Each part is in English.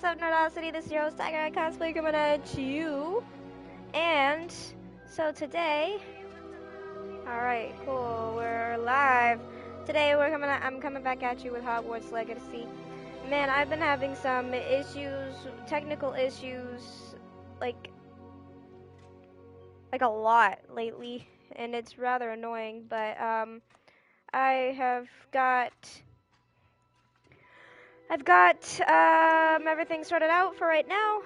up, Nerdosity? This is your host, Tiger Cosplay, coming at you. And so today, alright, cool, we're live. Today I'm coming back at you with Hogwarts Legacy. Man, I've been having some issues, technical issues, like a lot lately, and it's rather annoying, but I've got everything sorted out for right now,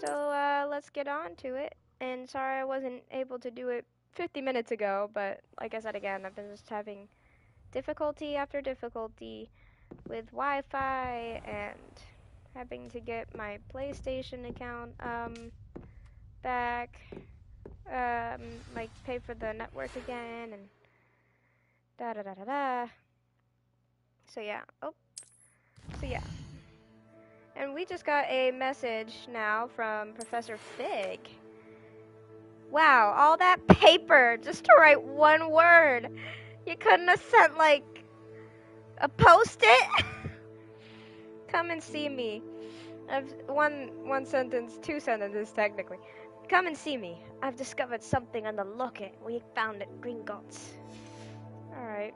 so let's get on to it. And sorry I wasn't able to do it 50 minutes ago, but like I said again, I've been just having difficulty after difficulty with Wi-Fi and having to get my PlayStation account back, like pay for the network again, and da da da da da. So yeah, and we just got a message now from Professor Fig. Wow, all that paper just to write one word. You couldn't have sent like a post-it? Come and see me. I've one sentence, two sentences technically. Come and see me. I've discovered something on the locket we found at Gringotts. Alright.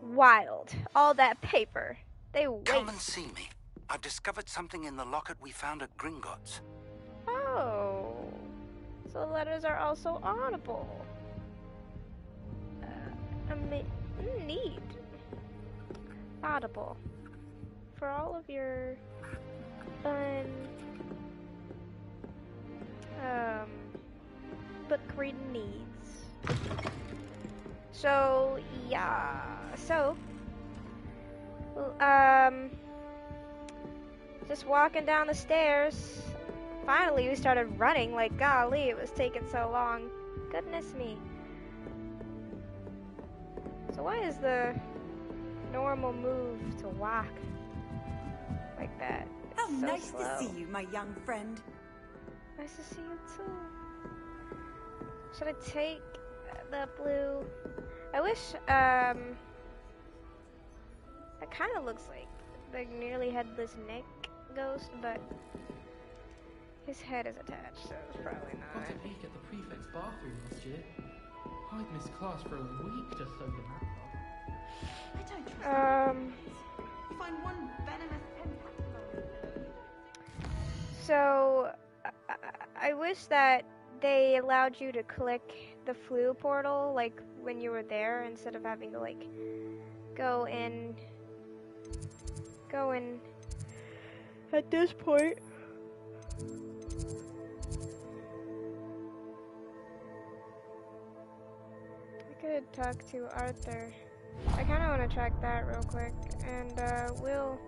Wild. All that paper. They waste. Come and see me. I've discovered something in the locket we found at Gringotts. Oh. So letters are also audible. Neat. Audible. For all of your fun book reading needs. So yeah. So just walking down the stairs. Finally we started running, like golly, it was taking so long. Goodness me. So why is the normal move to walk like that? It's How so nice slow. to see you, my young friend. Nice to see you too. Should I take the blue? I wish, that kind of looks like the nearly headless Nick ghost, but his head is attached, so it's probably not. Got a peek at the prefect's bathroom last year. I'd missed class for a week just so the map up. I don't trust you find one venomous tentacular. So, I wish that they allowed you to click the flu portal, like, when you were there, instead of having to, like, go in at this point. I could talk to Arthur. I kind of want to track that real quick, and we'll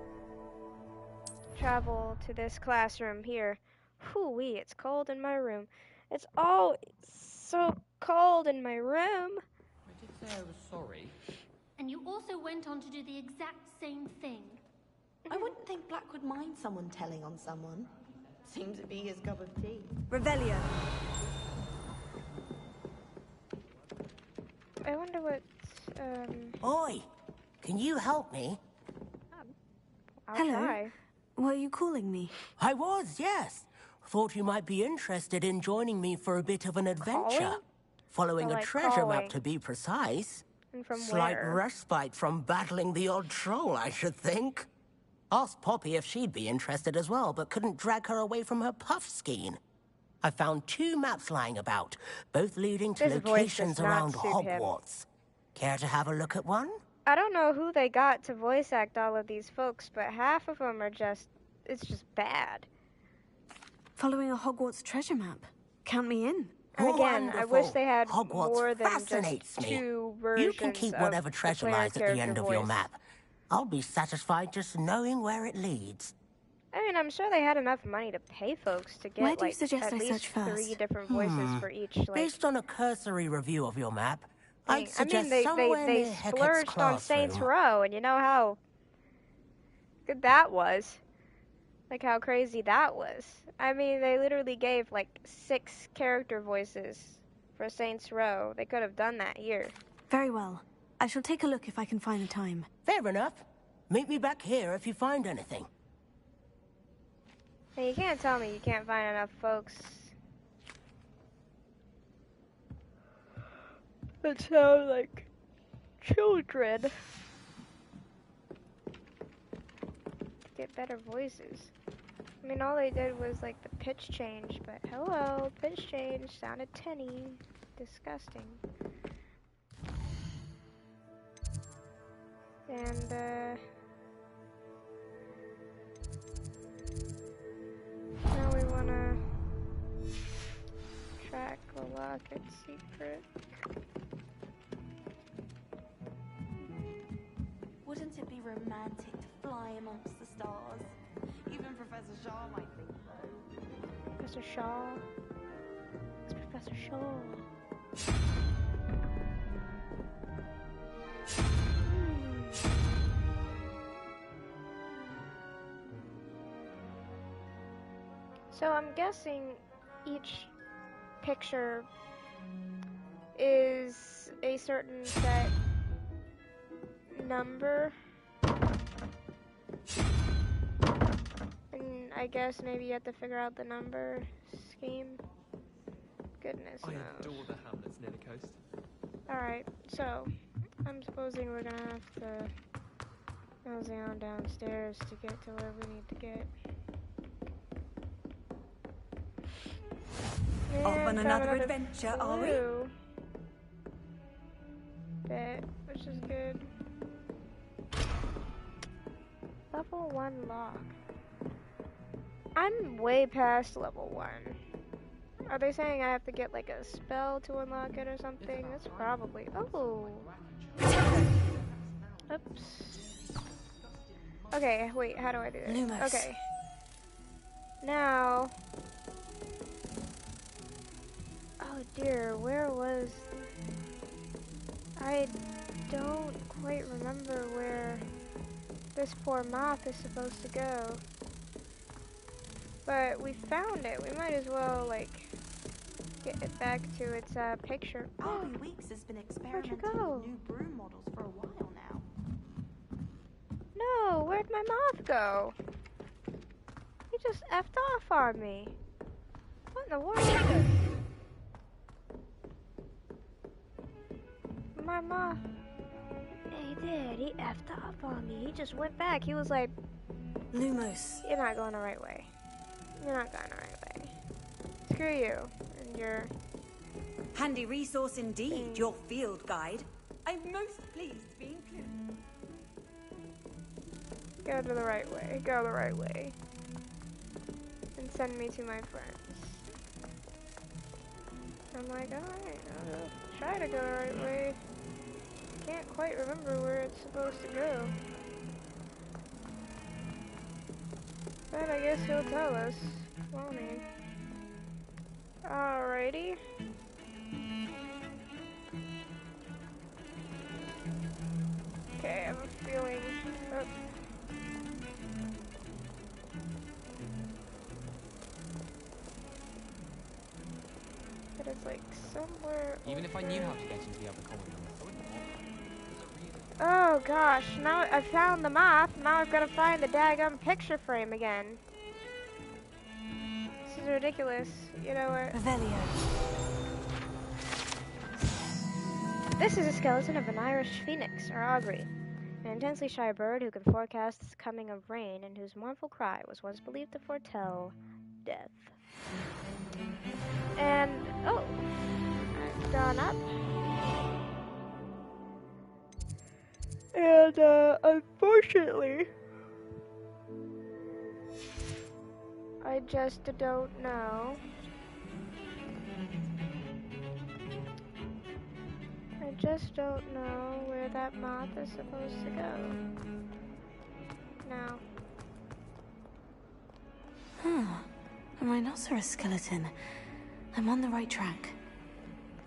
travel to this classroom here. Hoo-wee, it's cold in my room. It's all so cold in my room. I did say I was sorry. And you also went on to do the exact same thing. I wouldn't think Black would mind someone telling on someone. Seemed to be his cup of tea. Revelio. I wonder what, Oi! Can you help me? I'll Hello. try. Were you calling me? I was, yes. Thought you might be interested in joining me for a bit of an adventure. Calling? Following So, a like, treasure calling. map, to be precise. And from Slight where? respite from battling the odd troll, I should think. Asked Poppy if she'd be interested as well, but couldn't drag her away from her puff skein. I found 2 maps lying about, both leading to This voice does locations not around suit him. Hogwarts. Care to have a look at one? I don't know who they got to voice act all of these folks, but half of them are just, it's just bad. Following a Hogwarts treasure map. Count me in. And again, I wish Wonderful. they had Hogwarts more than fascinates just me. 2 versions You can keep of whatever the treasure player lies at the end character of your voice. map. I'll be satisfied just knowing where it leads. I mean, I'm sure they had enough money to pay folks to Where get do you like suggest at I least search first? 3 different voices for each. Like, Based on a cursory review of your map, I'd I suggest mean, they somewhere they near Hecat's splurged on Saints classroom. Row, and you know how good that was. Like how crazy that was. I mean, they literally gave like 6 character voices for Saints Row. They could have done that here. Very well. I shall take a look if I can find the time. Fair enough. Meet me back here if you find anything. Hey, you can't tell me you can't find enough folks that sound like children to get better voices. I mean, all they did was like the pitch change, but hello, pitch change sounded tinny. Disgusting. And, now we wanna track the locket secret. Wouldn't it be romantic to fly amongst the stars? Even Professor Shaw might think so. Professor Shaw? It's Professor Shaw. So I'm guessing each picture is a certain set number. And I guess maybe you have to figure out the number scheme. Goodness I knows. adore the hamlets near the coast. Alright, so I'm supposing we're gonna have to mosey on downstairs to get to where we need to get. Off And on found another adventure, are we? clue bit, which is good. Level 1 lock. I'm way past level 1. Are they saying I have to get like a spell to unlock it or something? That's probably... Oh! Oops. Okay, wait, how do I do this? Lumos. Okay. Now... Oh dear, where was... I don't quite remember where this poor moth is supposed to go. But we found it. We might as well, like, get it back to its picture. Oh, Bobby Weeks has been where'd you experimenting go? with new broom models for a while now. No, where'd my moth go? He just effed off on me. What in the world? My moth. Yeah, he did. He effed off on me. He just went back. He was like, Lumos. you're not going the right way. You're not going the right way. Screw you and your... Handy resource indeed, your field guide. I'm most pleased to be included. Go to the right way. Go the right way. And send me to my friends. I'm like, alright, I'll try to go the right way. Can't quite remember where it's supposed to go. But I guess he'll tell us, won't he? Alrighty. Okay, I have a feeling... Oh. That it's like somewhere. Even if I over- knew how to get into the other corridor, I wouldn't bother. Oh gosh, now I found the moth. Now I've got to find the daggum picture frame again. This is ridiculous. You know what? Revelio. This is a skeleton of an Irish phoenix, or augury, an intensely shy bird who can forecast the coming of rain and whose mournful cry was once believed to foretell death. And, oh, I've gone up. And, unfortunately, I just don't know. I just don't know where that moth is supposed to go. Now. A rhinoceros skeleton. I'm on the right track.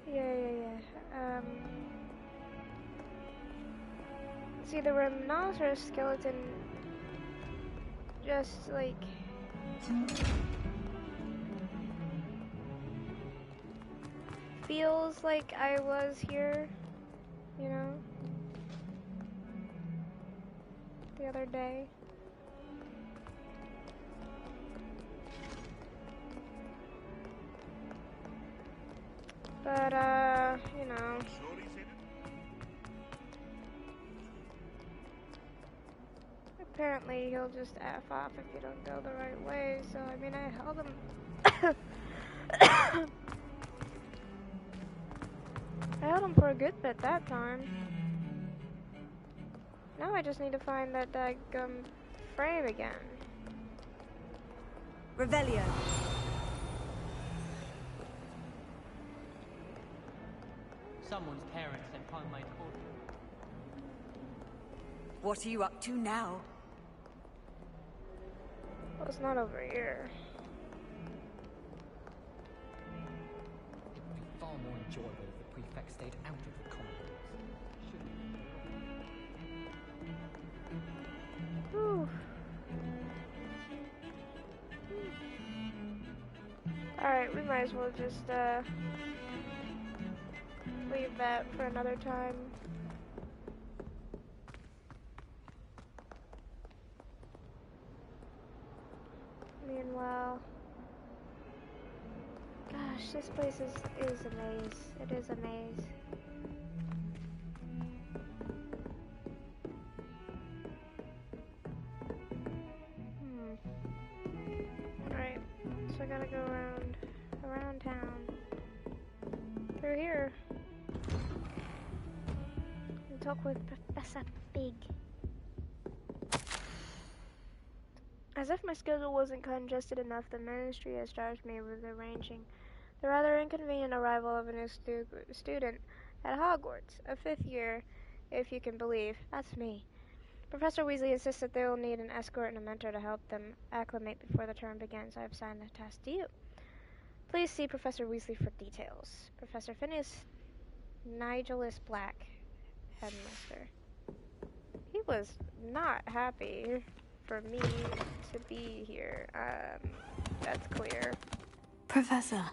Yeah. See, the rhinoceros skeleton just, like... feels like I was here, you know? The other day. But, you know. Apparently he'll just F off if you don't go the right way, so I mean I held him I held him for a good bit that time. Now I just need to find that daggum frame again. Revelio. Someone's parents sent home my call. What are you up to now? Well, it's not over here. It would be far more enjoyable if the prefect stayed out of the common rooms. Whew. Alright, we might as well just, leave that for another time. Meanwhile, gosh, this place is a maze. It is a maze. Alright, so I gotta go around town. Through here. And talk with Professor Big. As if my schedule wasn't congested enough, the ministry has charged me with arranging the rather inconvenient arrival of a new student at Hogwarts, a 5th year, if you can believe. That's me. Professor Weasley insists that they will need an escort and a mentor to help them acclimate before the term begins. I have signed the task to you. Please see Professor Weasley for details. Professor Phineas Nigelus Black, Headmaster. He was not happy for me to be here. That's clear. Professor,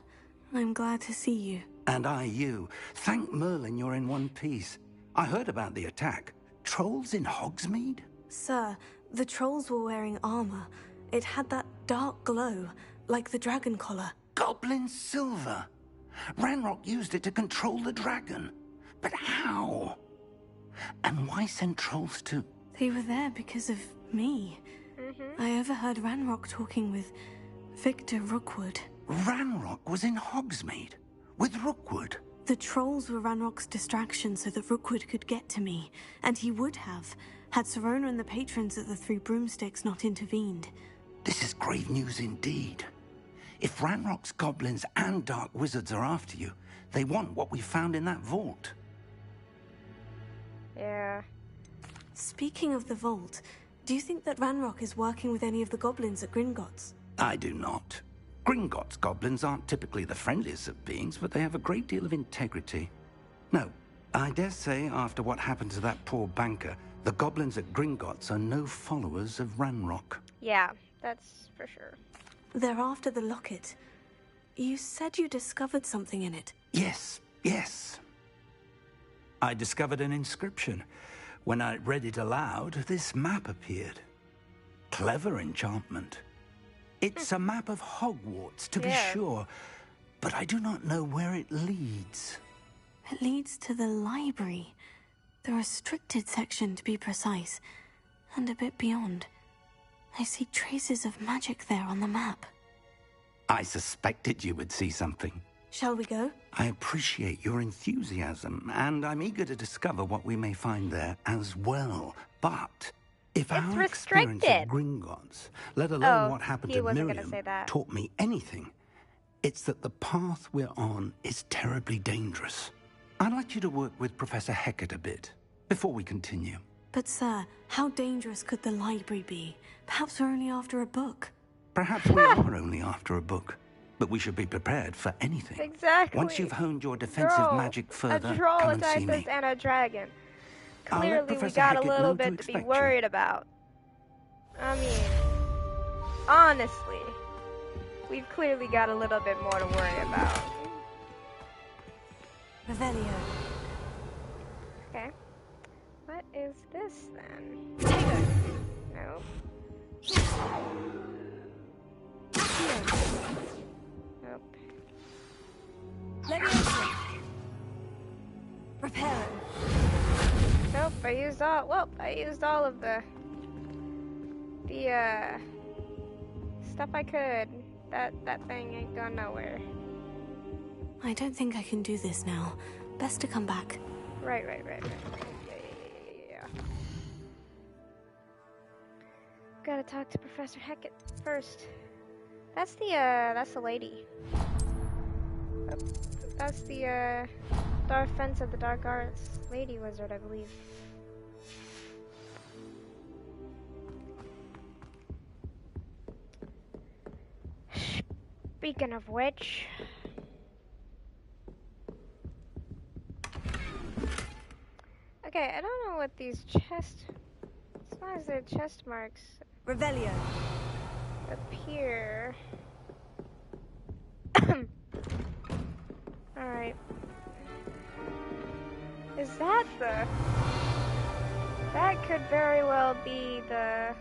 I'm glad to see you. And I you. Thank Merlin you're in one piece. I heard about the attack. Trolls in Hogsmeade? Sir, the trolls were wearing armor. It had that dark glow, like the dragon collar. Goblin silver. Ranrock used it to control the dragon. But how? And why send trolls to... They were there because of me. I overheard Ranrock talking with Victor Rookwood. Ranrock was in Hogsmeade? With Rookwood? The trolls were Ranrock's distraction so that Rookwood could get to me. And he would have, had Serona and the patrons at the Three Broomsticks not intervened. This is grave news indeed. If Ranrock's goblins and dark wizards are after you, they want what we found in that vault. Yeah. Speaking of the vault, do you think that Ranrock is working with any of the goblins at Gringotts? I do not. Gringotts goblins aren't typically the friendliest of beings, but they have a great deal of integrity. No, I dare say after what happened to that poor banker, the goblins at Gringotts are no followers of Ranrock. Yeah, that's for sure. They're after the locket. You said you discovered something in it. Yes. I discovered an inscription. When I read it aloud, this map appeared. Clever enchantment. It's a map of Hogwarts, to be sure, but I do not know where it leads. It leads to the library. The restricted section, to be precise, and a bit beyond. I see traces of magic there on the map. I suspected you would see something. Shall we go? I appreciate your enthusiasm, and I'm eager to discover what we may find there as well. But if our experience at Gringotts, let alone what happened to Miriam, taught me anything, it's that the path we're on is terribly dangerous. I'd like you to work with Professor Hecat a bit before we continue. But sir, how dangerous could the library be? Perhaps we're only after a book. Perhaps we are only after a book. But we should be prepared for anything. Exactly. Once you've honed your defensive magic further, a troll, come a and see me. typhus, and a dragon. Clearly, we got a little bit to be worried about. I mean, honestly, we've clearly got a little bit more to worry about. Revelio. Okay. What is this then? Potato. No. Nope. Leviosa. Reparo. Nope, I used all. Well, I used all of the stuff I could. That thing ain't going nowhere. I don't think I can do this now. Best to come back. Right. Yeah. Gotta talk to Professor Hackett first. That's the lady. Oh, that's the Dark Fence of the Dark Arts lady wizard, I believe. Speaking of which, okay, I don't know what these chest. As long as they're chest marks. Revelio. Appear. Alright. Is that the... That could very well be the...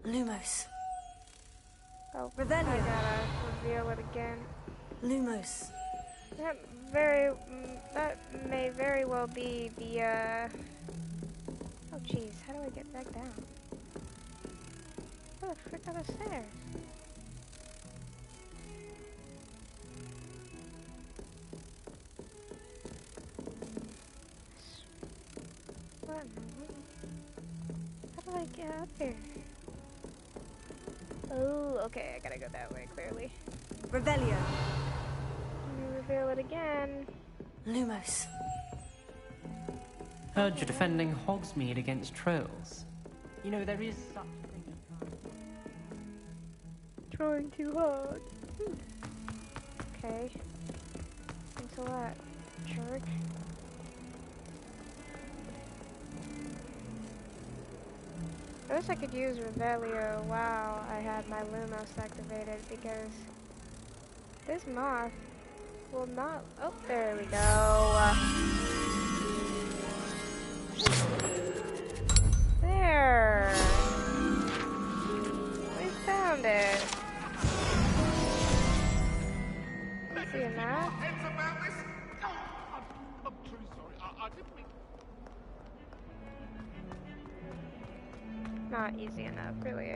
Lumos. Oh, Revelio. I gotta reveal it again. Lumos. That may very well be the, Oh jeez, how do I get back down? Oh, the frick are the stairs? What? How do I get up here? Oh, okay, I gotta go that way, clearly. Revelio. Let me reveal it again. Lumos. Heard you're defending Hogsmeade against trolls. You know, there is such a thing as trying too hard. Okay. Into what? Jerk. I wish I could use Revelio while I had my Lumos activated, because this moth will not... Oh, there we go. There. We found it. Easy enough. I'm truly sorry. I didn't mean... Not easy enough, really.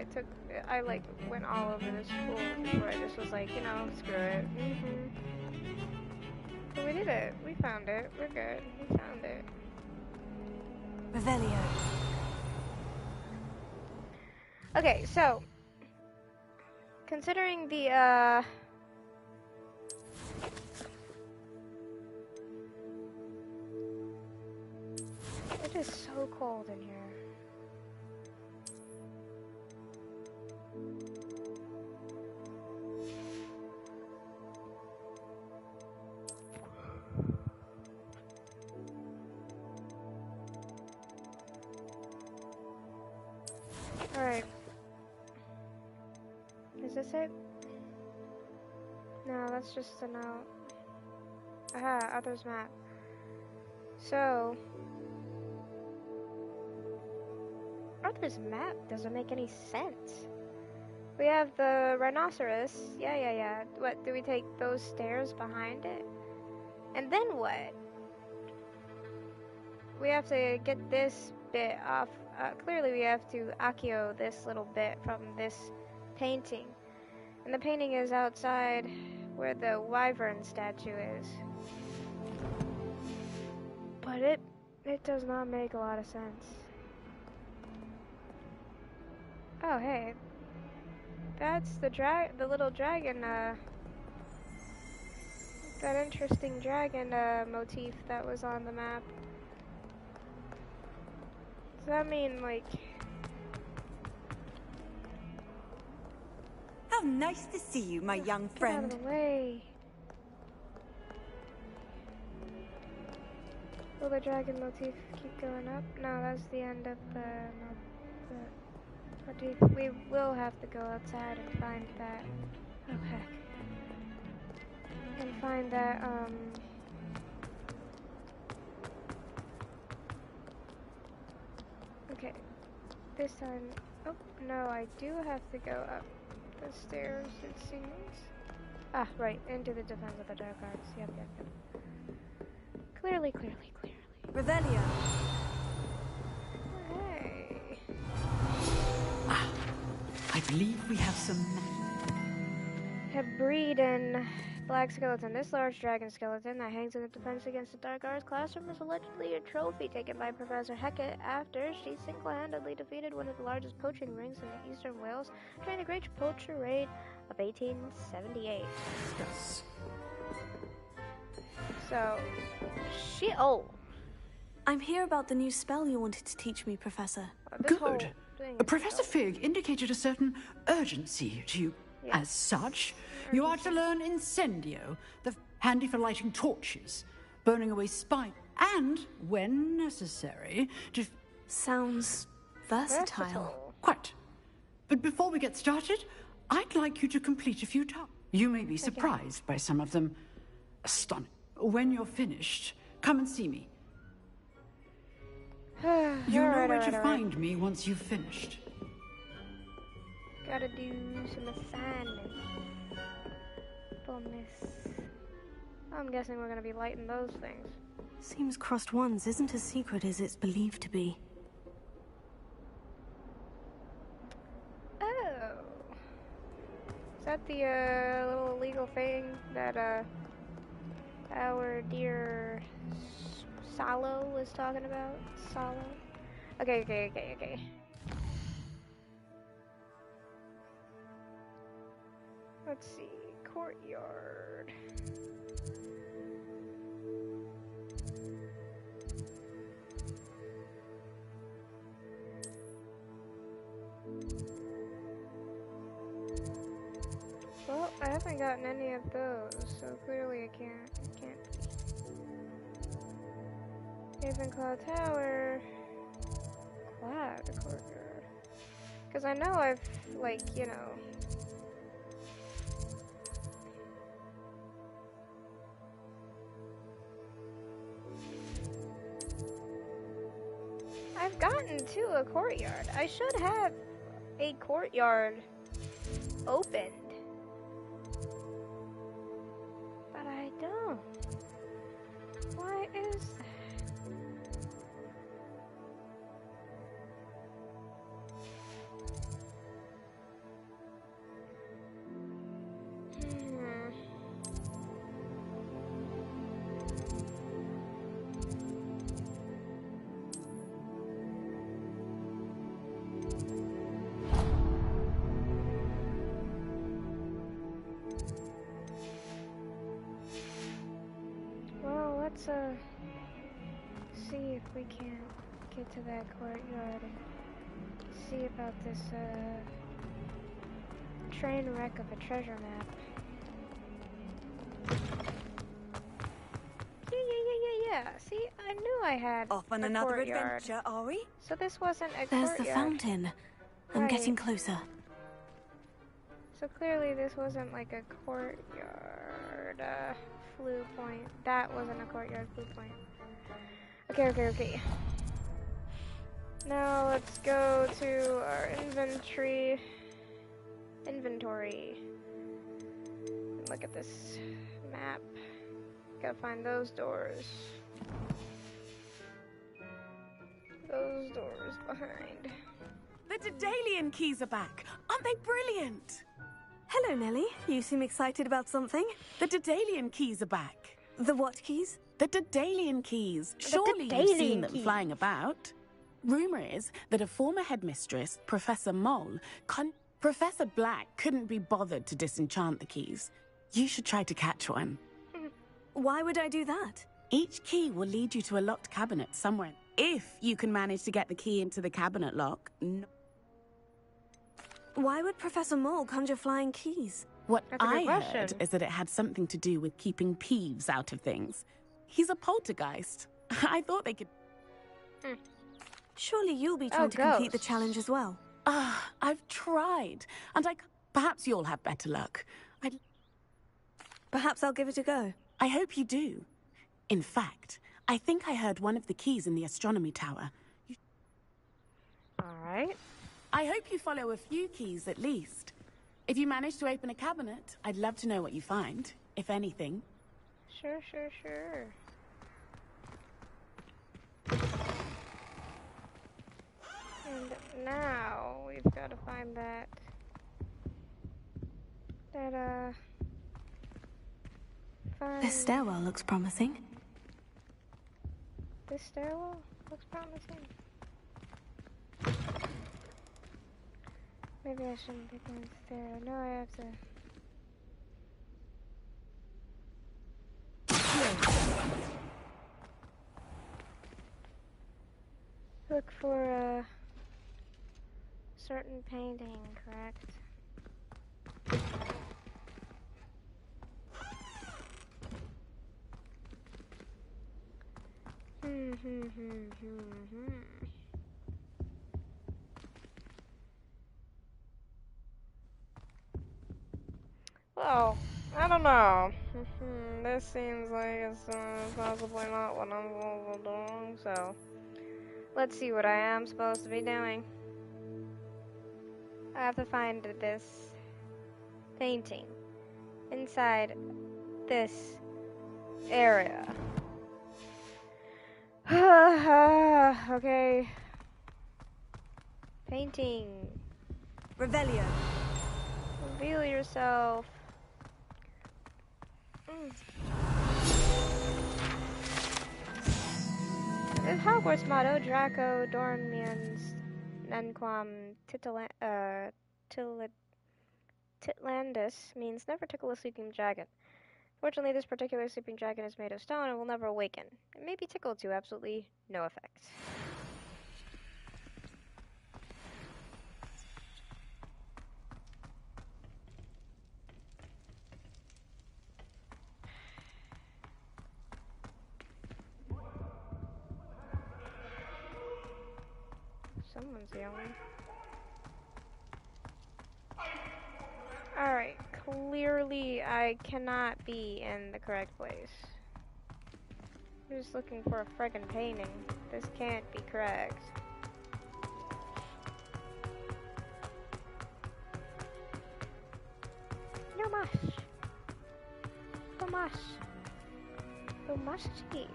I like went all over the school before I just was like, you know, screw it. But we did it. We found it. We're good. We found it. Revelio. Okay, so considering the it is so cold in here. Alright. Is this it? No, that's just a note. Aha, Arthur's map. So... Arthur's map doesn't make any sense. We have the rhinoceros. Yeah. What, do we take those stairs behind it? And then what? We have to get this bit off. Clearly we have to Accio this little bit from this painting. And the painting is outside where the wyvern statue is. But it does not make a lot of sense. Oh, hey. That's the little dragon, that interesting dragon, motif that was on the map. Does that mean, like... How nice to see you, my young friend. Get out of the way. Will the dragon motif keep going up? No, that's the end of the motif. We will have to go outside and find that. Oh heck. And find that, okay. This time... Oh, no, I do have to go up the stairs, it seems. Ah, right. Into the defense of the dark arts. Yep. Clearly. Revelio. Okay. I believe we have some... Hebridean black skeleton. This large dragon skeleton that hangs in the defense against the dark arts classroom is allegedly a trophy taken by Professor Hecat after she single-handedly defeated one of the largest poaching rings in eastern Wales during the Great Poacher Raid of 1878. Yes. So, I'm here about the new spell you wanted to teach me, Professor. Good. Professor Fig indicated a certain urgency to you. Yes. As such, you are to learn Incendio, the handy for lighting torches, burning away spite, and, when necessary, to... Sounds versatile. Quite. But before we get started, I'd like you to complete a few tasks. You may be surprised by some of them. Astonishing. When you're finished, come and see me. You know where to find me once you've finished. Gotta do some assignments. Bonus. I'm guessing we're gonna be lighting those things. Seems crossed ones isn't as secret as it's believed to be. Oh. Is that the little illegal thing that our dear Salo was talking about? Salo? Okay. Let's see, courtyard. Well, I haven't gotten any of those, so clearly I can't. Ravenclaw Tower. Cloud courtyard. Because I know I've, I've gotten to a courtyard. I should have a courtyard opened. But I don't. Why is that? Let's see if we can get to that courtyard and see about this train wreck of a treasure map. Yeah. See, I knew I had off on another adventure, are we? So this wasn't a There's courtyard. the fountain. I'm getting closer. So clearly this wasn't like a courtyard flue point. That wasn't a courtyard flue point. Okay. Now let's go to our inventory. Look at this map. Gotta find those doors. Those doors behind. The Daedalian keys are back. Aren't they brilliant? Hello, Nellie. You seem excited about something. The Daedalian keys are back. The what keys? The Daedalian keys. Surely you've seen them flying about. Rumor is that a former headmistress, Professor Mole, Professor Black couldn't be bothered to disenchant the keys. You should try to catch one. Why would I do that? Each key will lead you to a locked cabinet somewhere. If you can manage to get the key into the cabinet lock, no. Why would Professor Mole conjure flying keys? What I heard is that it had something to do with keeping Peeves out of things. He's a poltergeist. I thought they could... Surely you'll be trying to complete the challenge as well. I've tried. And perhaps you'll have better luck. Perhaps I'll give it a go. I hope you do. In fact, I think I heard one of the keys in the astronomy tower. Alright. I hope you follow a few keys at least. If you manage to open a cabinet, I'd love to know what you find, if anything. Sure, sure, sure. And now we've got to find that This stairwell looks promising. This stairwell looks promising. Maybe I shouldn't be going there. No, I have to look for a certain painting, correct? Well, I don't know. This seems like it's possibly not what I'm supposed to be doing, so let's see what I am supposed to be doing. I have to find this painting inside this area. Okay. Painting. Revelio. Reveal yourself. The Hogwarts motto, Draco Dormiens Nenquam Titlandus, means never tickle a sleeping dragon. Fortunately, this particular sleeping dragon is made of stone and will never awaken. It may be tickled to absolutely no effect. Someone's yelling. Alright, clearly I cannot be in the correct place. I'm just looking for a friggin' painting. This can't be correct. No mas. No mas. No mas here.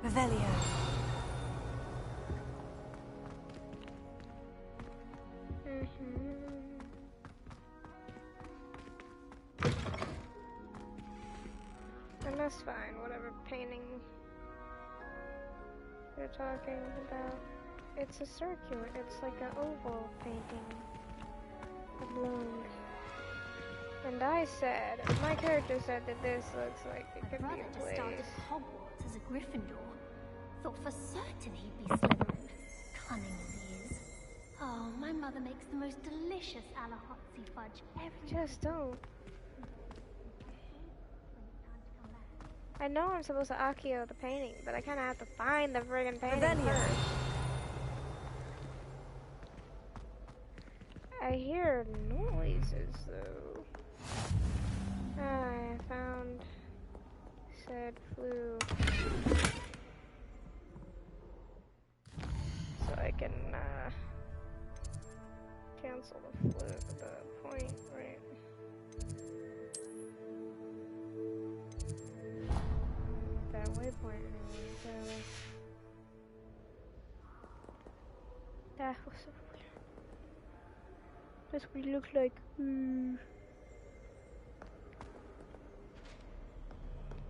Revelio. And that's fine, whatever painting you're talking about. It's a circular, it's like an oval painting. A balloon. And I said, my character said that this looks like it could be a place. Started Hogwarts as a Gryffindor. Thought for certain he'd be Slytherin. Cunning as he is. Oh, my mother makes the most delicious Alahotzi fudge ever. Just don't. I know I'm supposed to Accio the painting, but I kind of have to find the friggin' painting first. I hear noises though. I found said flu. So I can cancel the flu at the point, right? That waypoint anyway, so that was so weird. That's what it looks like.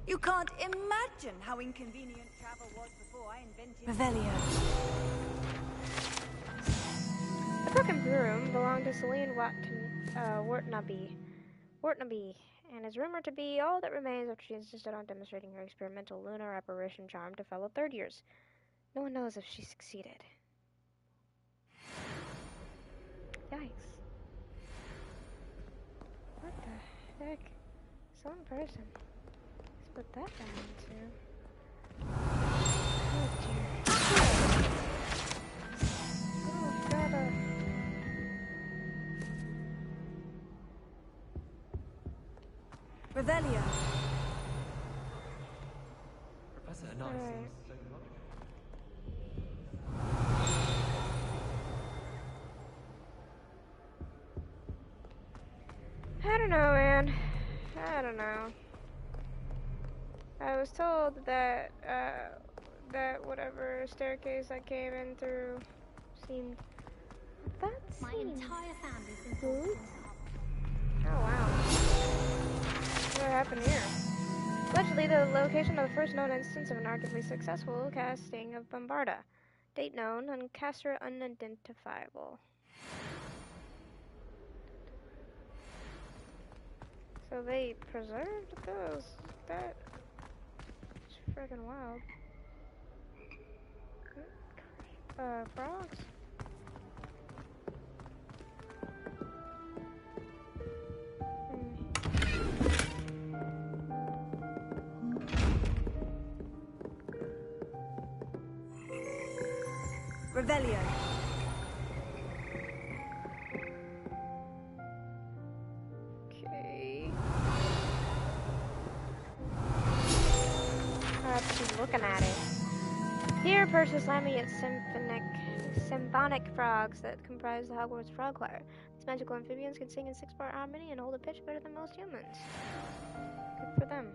You can't imagine how inconvenient travel was before I invented Revelio. The broken broom belonged to Celine Wortnaby, and is rumored to be all that remains after she insisted on demonstrating her experimental lunar apparition charm to fellow third years. No one knows if she succeeded. Yikes. What the heck? Some person. Let's put that down too. Oh dear. Oh, gotta. Revelio. Professor Anais seems don't know, man. I don't know. I was told that, that whatever staircase I came in through seemed... My entire family's been Ooh. Oh, wow. What happened here? Allegedly, the location of the first known instance of an arguably successful casting of Bombarda. Date known, and caster unidentifiable. So they preserved those. That's freaking wild. Frogs? Revelio. Okay. I have to keep looking at it. Here, Perseus Lammy at symphonic frogs that comprise the Hogwarts Frog Choir. These magical amphibians can sing in 6-part harmony and hold a pitch better than most humans. Good for them.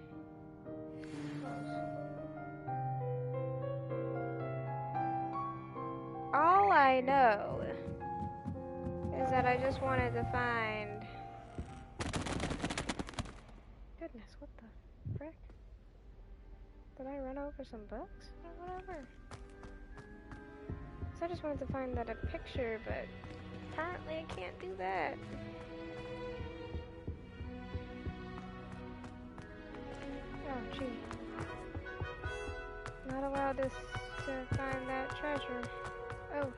All I know is that I just wanted to find... Goodness, what the frick? Did I run over some books or whatever? So I just wanted to find that a picture, but apparently I can't do that. Oh, gee. Not allowed to find that treasure. Oh.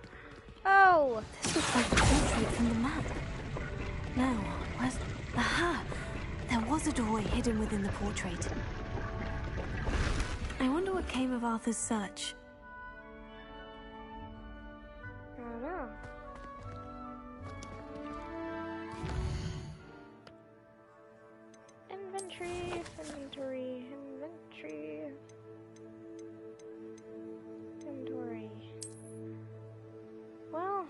Oh! This looks like the portrait from the map. No, where's... Aha! There was a doorway hidden within the portrait. I wonder what came of Arthur's search. I don't know. Inventory. Well...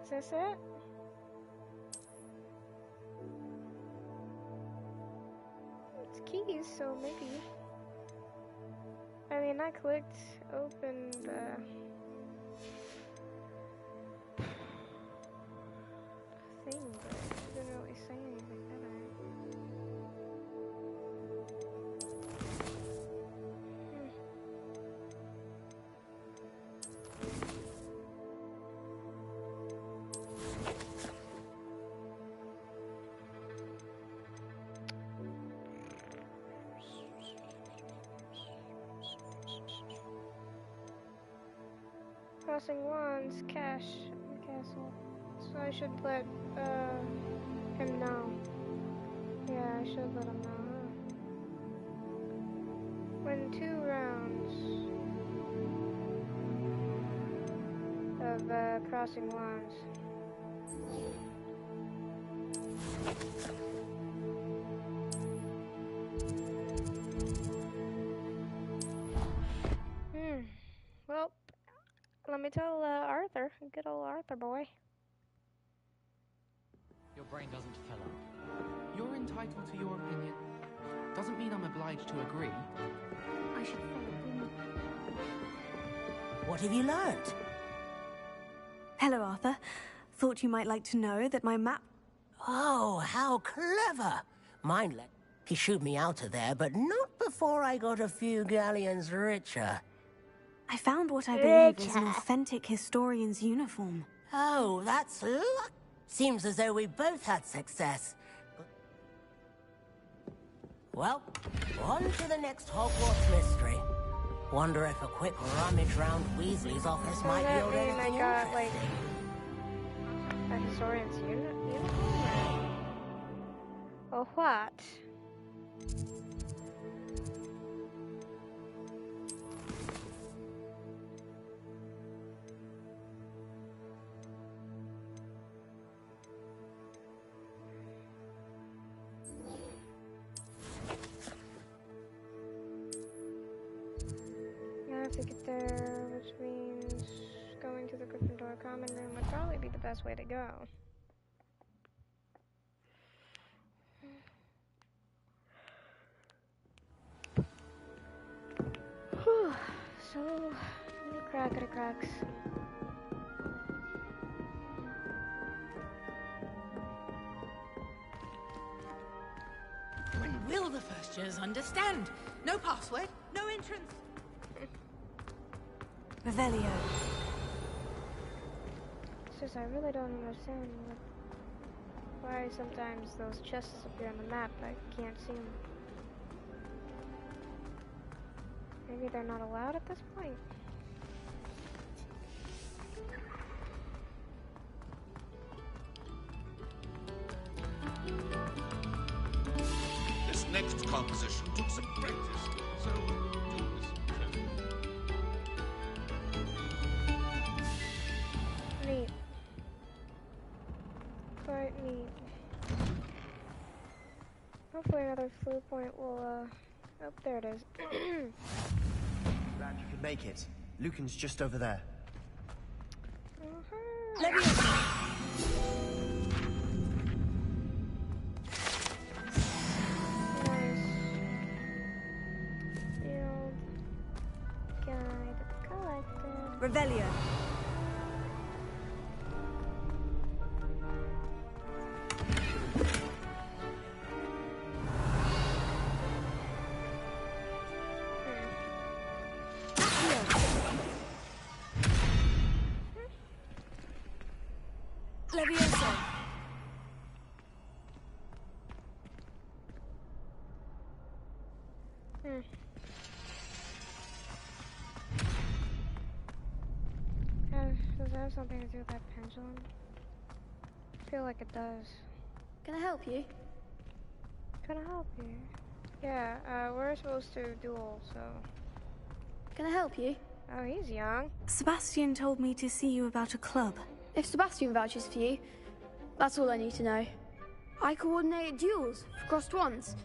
Is this it? It's keys, so maybe. I mean, I clicked open the thing, but it didn't really say anything, did I? Crossing wands, cash, castle. So I should let him know. Yeah, I should let him know. Huh? Win 2 rounds of crossing wands. Well, let me tell Arthur, good old Arthur boy. Your brain doesn't fill up. You're entitled to your opinion. Doesn't mean I'm obliged to agree. I should follow. What have you learned? Hello, Arthur. Thought you might like to know that my map... Oh, how clever! Mine let he shoot me out of there, but not before I got a few galleons richer. I found what I believe is an authentic historian's uniform. Oh, that's luck. Seems as though we both had success. Well, on to the next Hogwarts mystery. Wonder if a quick rummage round Weasley's office might yield anything I got, like, a historian's uniform? Or what? to get there, which means going to the Gryffindor common room would probably be the best way to go. Whew. So many cracks. When will the first years understand? No password, no entrance. Revelio. It's just I really don't understand why sometimes those chests appear on the map, but I can't see them. Maybe they're not allowed at this point. This next composition took some practice, so do listen carefully. Neat. Quite neat. Hopefully another flu point will, oh, there it is. Glad you could make it. Lucan's just over there. Let me in. Revelio. Levioso. Does it have something to do with that pendulum? I feel like it does. Can I help you? Can I help you? Yeah, we're supposed to duel, so... Can I help you? Oh, he's young. Sebastian told me to see you about a club. If Sebastian vouches for you, that's all I need to know. I coordinate duels for crossed wands.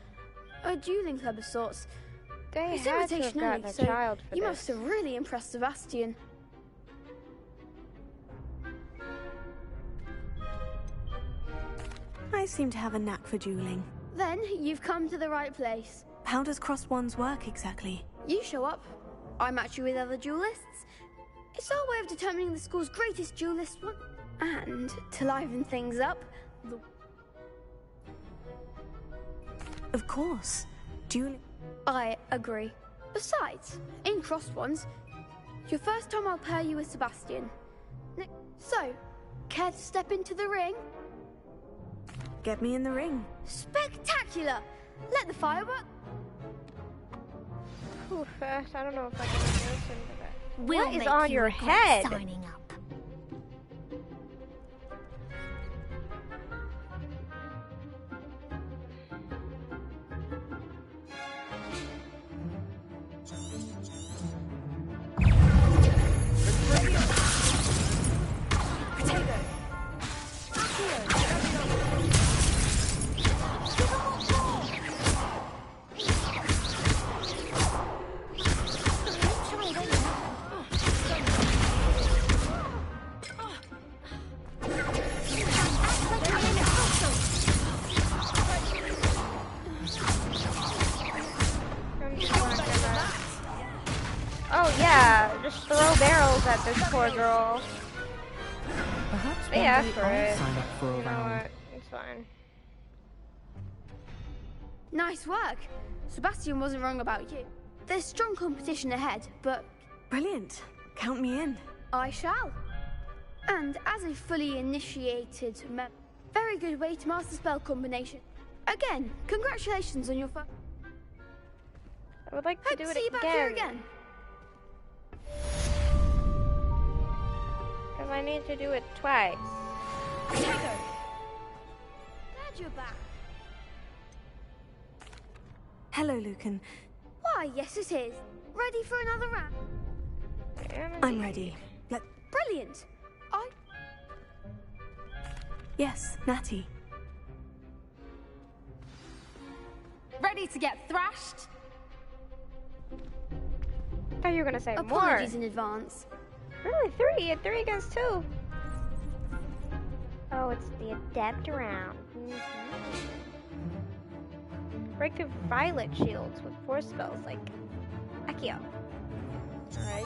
A dueling club of sorts. They It's had to have invitation gotten only, a so child for you this. must have really impressed Sebastian. I seem to have a knack for dueling. Then you've come to the right place. How does crossed wands work exactly? You show up, I match you with other duelists. It's our way of determining the school's greatest duelist one. And to liven things up, Of course. Dueling. I agree. Besides, in crossed ones, your first time I'll pair you with Sebastian. So, care to step into the ring? Get me in the ring. Spectacular! Let the firework. Oof, I don't know if I can listen to that. We'll What is make on you your regret head? signing up. Oh yeah, just throw barrels at this poor girl. Perhaps They one asked day for I'll it. sign up for a You know round. what? It's fine. Nice work. Sebastian wasn't wrong about you. There's strong competition ahead, but... Brilliant. Count me in. I shall. And as a fully initiated member, very good way to master spell combination. Again, congratulations on your first... I would like to Hope do to it see you back here again. Because I need to do it twice. Glad you're back. Hello, Lucan. Why, yes it is. Ready for another round? I'm ready. Brilliant. Yes, Natty. Ready to get thrashed? I thought you were gonna say Apologies more. in advance. Really, 3? You had 3 against 2. Oh, it's the adept round. Break through violet shields with force spells like Accio. Alright.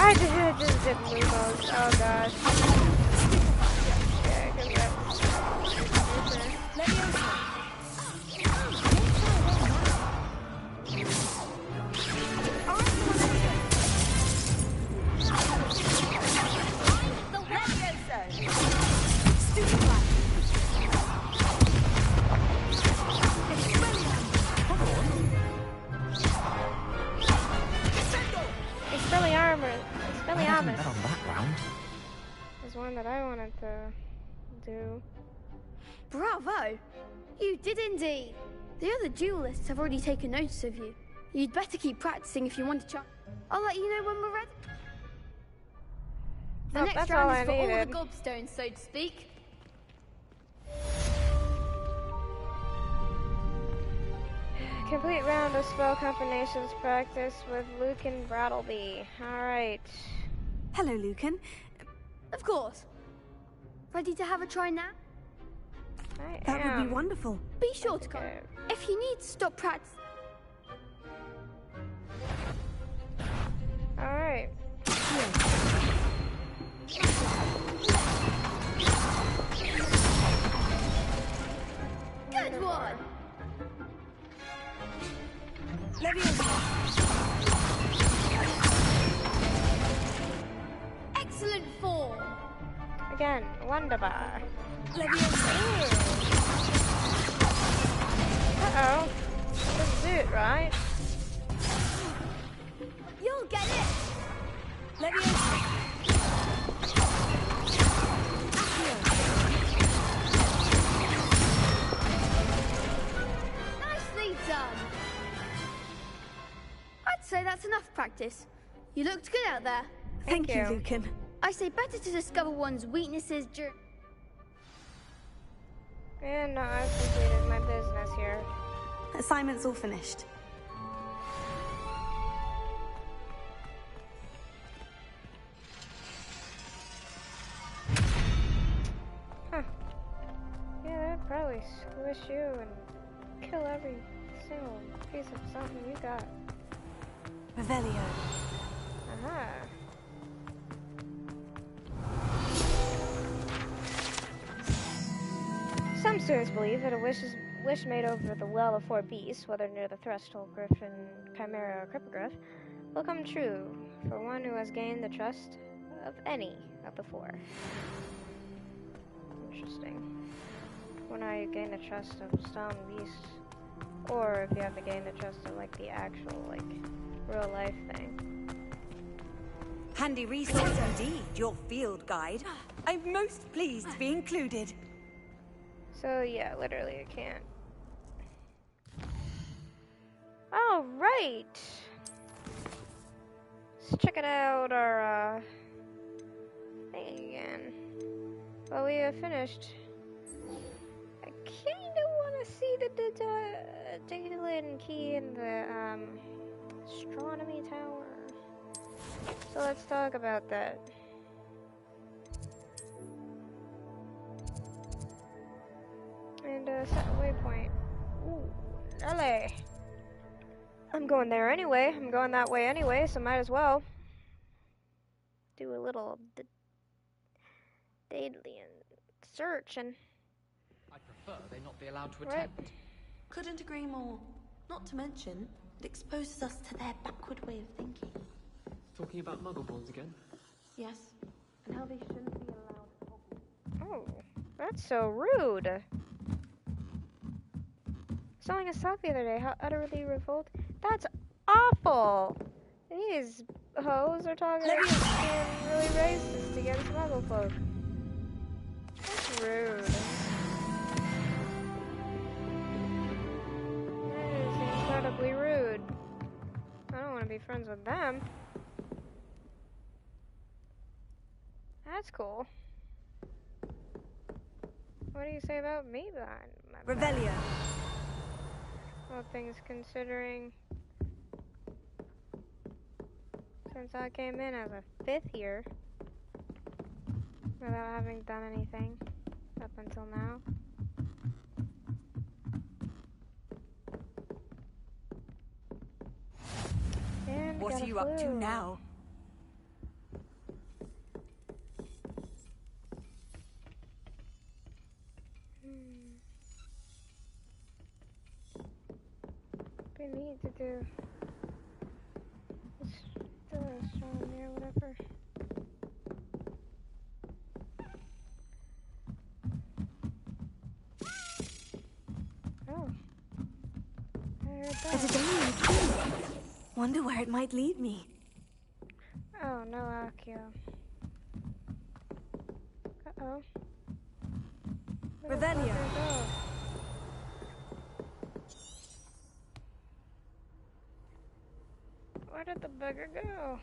I just did Lumos. Oh gosh. Yeah, good luck. Bet on that round. There's one that I wanted to do. Bravo! You did indeed. The other duelists have already taken notice of you. You'd better keep practicing if you want to try. I'll let you know when we're ready. The next round is for all the gobstones, so to speak. Complete round of spell combinations practice with Lucan Brattleby. Alright. Hello, Lucan. Of course. Ready to have a try now? That would be wonderful. Be sure to come. If you need to stop practice. Alright. Good one. Excellent form. Again, Wonderbar. Uh-oh. This is it, right? You'll get it. Nicely done. I'd say that's enough practice. You looked good out there. Thank you, Lucan. I say better to discover one's weaknesses during... And no, I've completed my business here. Assignment's all finished. Huh. Yeah, that'd probably squish you and kill every single piece of something you got. Revelio. Aha. Some students believe that a wish made over the Well of Four Beasts, whether near the Threshold, Griffin, Chimera, or Crippogriff, will come true for one who has gained the trust of any of the four. Interesting. Well, now you gain the trust of Stone Beast, or if you have to gain the trust of, like, the actual, like, real life thing. Handy resource indeed, your field guide. I'm most pleased to be included. So, yeah, literally, I can't. All right. Let's check it out, our, thing again. Well, we have finished. I kinda wanna see the Dalen key in the, astronomy tower. So let's talk about that. And set a waypoint. Ooh, LA. I'm going there anyway. I'm going that way anyway, so might as well do a little Daedalian search and. I prefer they not be allowed to attempt. Couldn't agree more. Not to mention, it exposes us to their backward way of thinking. Talking about Muggleborns again? Yes, and how they shouldn't be allowed. Oh, that's so rude. Selling a sock the other day, how utterly revolting. That's awful. These hoes are talking being really racist against Muggle folk. That's rude. them. That's cool. What do you say about me then? Revelio. All things considering, since I came in as a 5th year, without having done anything up until now. And what are you up to now? We need to do astronomy or whatever. Oh. I heard that. There's a daily key. Wonder where it might lead me. Oh, no, Akio. Uh-oh. Revelio. Where did the bugger go?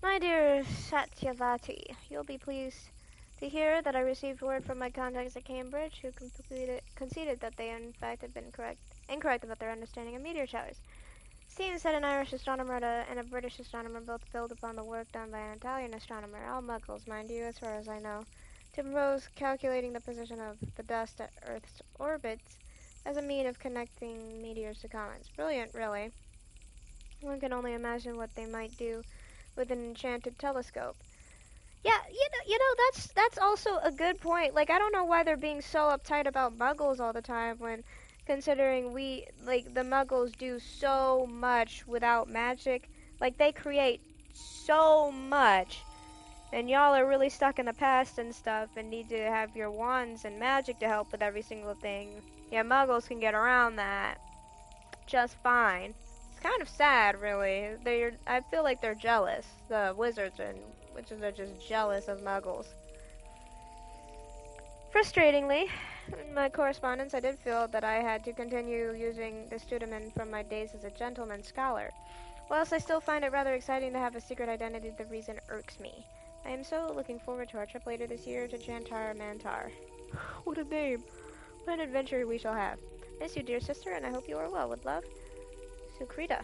My dear Satyavati, you'll be pleased to hear that I received word from my contacts at Cambridge, who conceded that they in fact had been incorrect about their understanding of meteor showers. Seems that an Irish astronomer and a British astronomer both build upon the work done by an Italian astronomer, all muggles, mind you, as far as I know, to propose calculating the position of the dust at Earth's orbits as a mean of connecting meteors to comets. Brilliant, really. One can only imagine what they might do with an enchanted telescope. Yeah, you know, that's also a good point. Like, I don't know why they're being so uptight about muggles all the time when, considering the muggles do so much without magic. Like, they create so much, and y'all are really stuck in the past and stuff and need to have your wands and magic to help with every single thing. Yeah, muggles can get around that just fine. It's kind of sad, really. I feel like they're jealous. The wizards and witches are just jealous of muggles. Frustratingly, in my correspondence, I did feel that I had to continue using the Studiment from my days as a gentleman scholar. Whilst I still find it rather exciting to have a secret identity, the reason irks me. I am so looking forward to our trip later this year to Jantar Mantar. What a name! What an adventure we shall have. Miss you, dear sister, and I hope you are well. With love, Sukrita.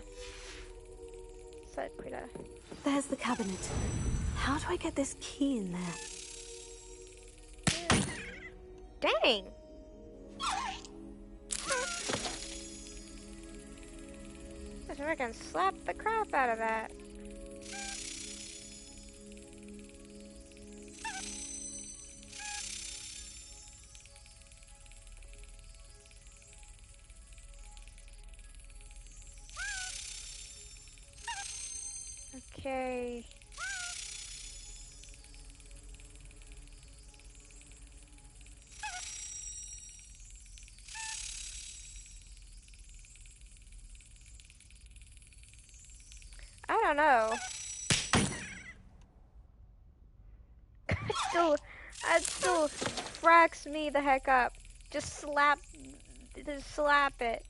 Said Krita. There's the cabinet. How do I get this key in there? Dang! I reckon slap the crap out of that. Okay. I don't know. It still fracks me the heck up. Just slap it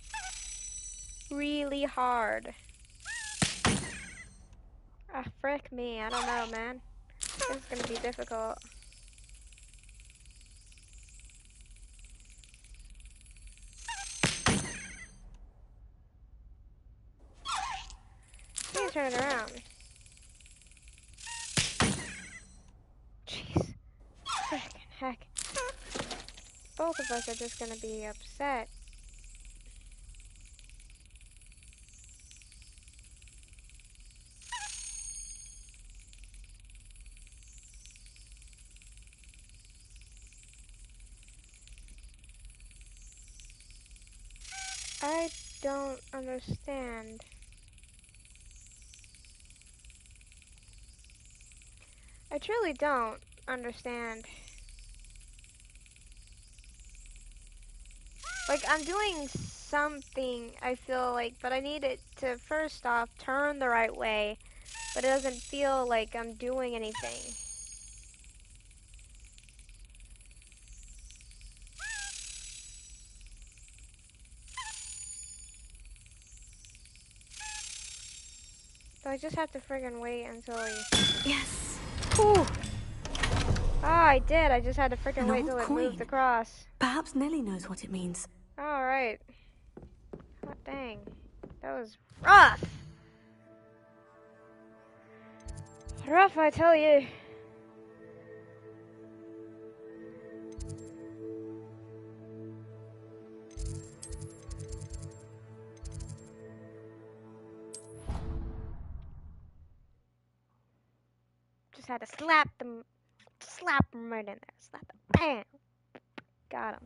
really hard. Ah, frick me. I don't know, man. This is gonna be difficult. Let me turn it around. Jeez. Frickin' heck. Both of us are just gonna be upset. I don't understand. I truly don't understand. Like, I'm doing something, I feel like, but I need it to, first off, turn the right way, but it doesn't feel like I'm doing anything. I just have to friggin' wait until he... Yes. Whew. Oh, I did. I just had to friggin' wait till it coin. moved across. Perhaps Nellie knows what it means. Alright. God dang. That was rough. Rough, I tell you. Just had to slap them right in there. Slap them. Bam. Got him.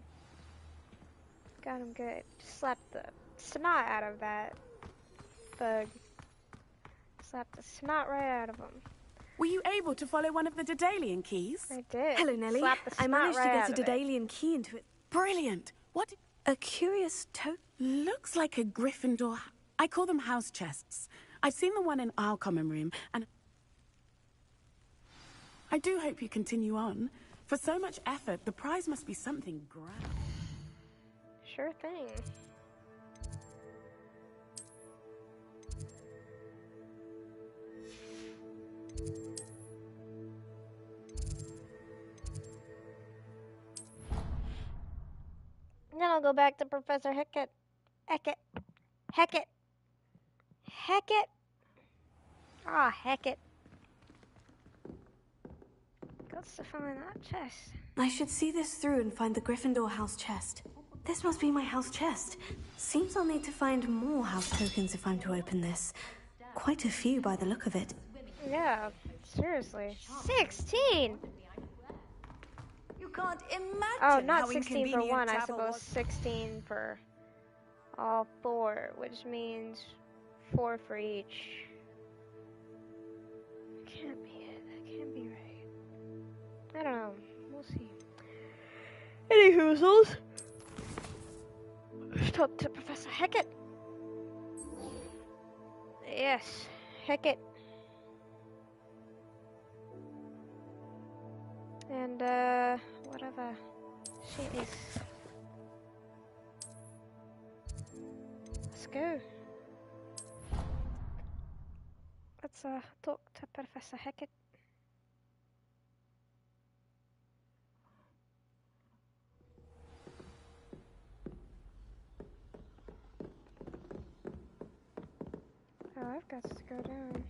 Got him good. Just slap the snot out of that bug. Slap the snot right out of him. Were you able to follow one of the Daedalian keys? I did. Hello, Nellie. Slap the snot I managed right to out get a of it. Daedalian key into it. Brilliant. What? A curious Looks like a Gryffindor. I call them house chests. I've seen the one in our common room, and I do hope you continue on. For so much effort, the prize must be something grand. Sure thing. Then I'll go back to Professor Heckett. Heckett. Ah, Heckett. Got to find that chest. I should see this through and find the Gryffindor house chest. This must be my house chest. Seems I'll need to find more house tokens if I'm to open this. Quite a few by the look of it. Yeah, seriously. 16! You can't imagine. Oh, not how 16 for one, I travel suppose was. 16 for all four, which means 4 for each. Can't be it. That can't be right. I don't know. We'll see. Any hoozles? Let's talk to Professor Heckett. Yes, Heckett. And, whatever she is. Let's go. Let's, talk to Professor Heckett. Oh, I've got to go down.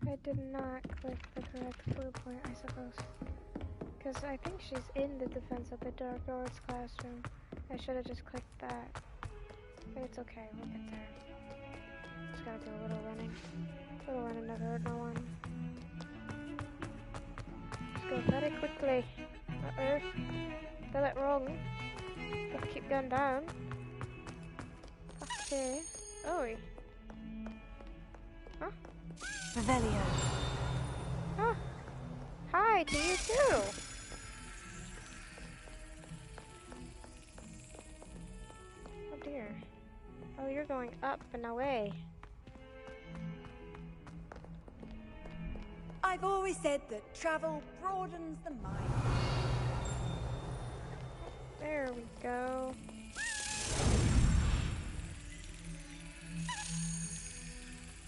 I did not click the correct blue point, I suppose. Because I think she's in the Defense of the Dark Arts classroom. I should have just clicked that. But it's okay, we'll get there. Just gotta do a little running. A little running never hurt no one. Just go very quickly. Uh-oh. Did it wrong. Gotta keep going down. Okay. Oh. Huh? Revelio. Oh. Hi to you too. Oh dear. Oh, you're going up and away. I've always said that travel broadens the mind. There we go.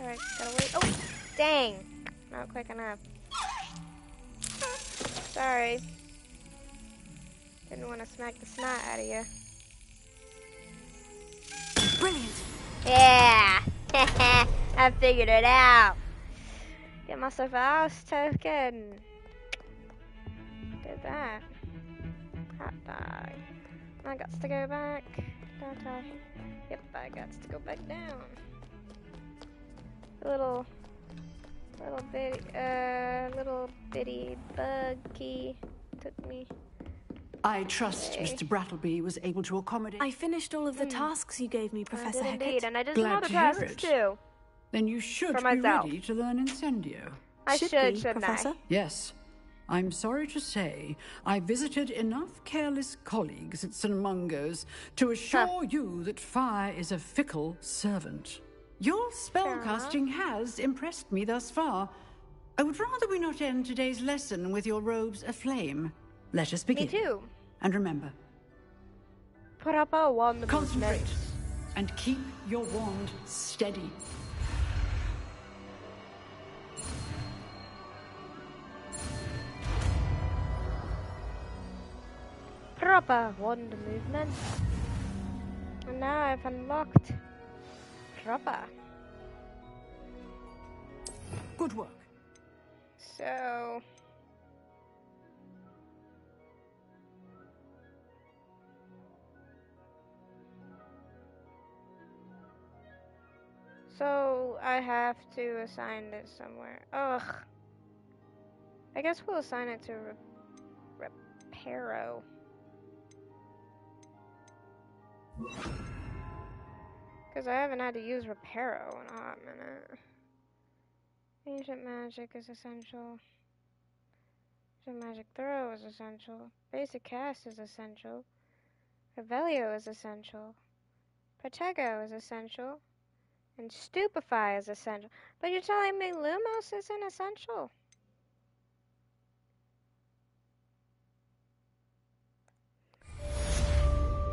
Alright, gotta wait. Oh, dang. Not quick enough. Sorry. Didn't want to smack the snot out of you. Brilliant. Yeah. I figured it out. Get myself a house token. Did that. Hot dog. I got to go back. Don't I? Yep, I got to go back down. Little bitty bug key took me. I trust Mr. Brattleby was able to accommodate. I finished all of the tasks you gave me, Professor Heckett. Indeed, and I did some Glad other to hear tasks it. too. Then you should For be myself. ready to learn Incendio. I should, shouldn't Professor? I? Yes. I'm sorry to say, I visited enough careless colleagues at St. Mungo's to assure you that fire is a fickle servant. Your spellcasting has impressed me thus far. I would rather we not end today's lesson with your robes aflame. Let us begin. Me too. And remember, Put up a wand. concentrate and keep your wand steady. proper wand movement. And now I've unlocked proper. Good work. So... So, I have to assign this somewhere. Ugh. I guess we'll assign it to Reparo. Because I haven't had to use Reparo in a hot minute. Ancient Magic is essential. Ancient Magic Throw is essential. Basic Cast is essential. Revelio is essential. Protego is essential. And Stupefy is essential. But you're telling me Lumos isn't essential?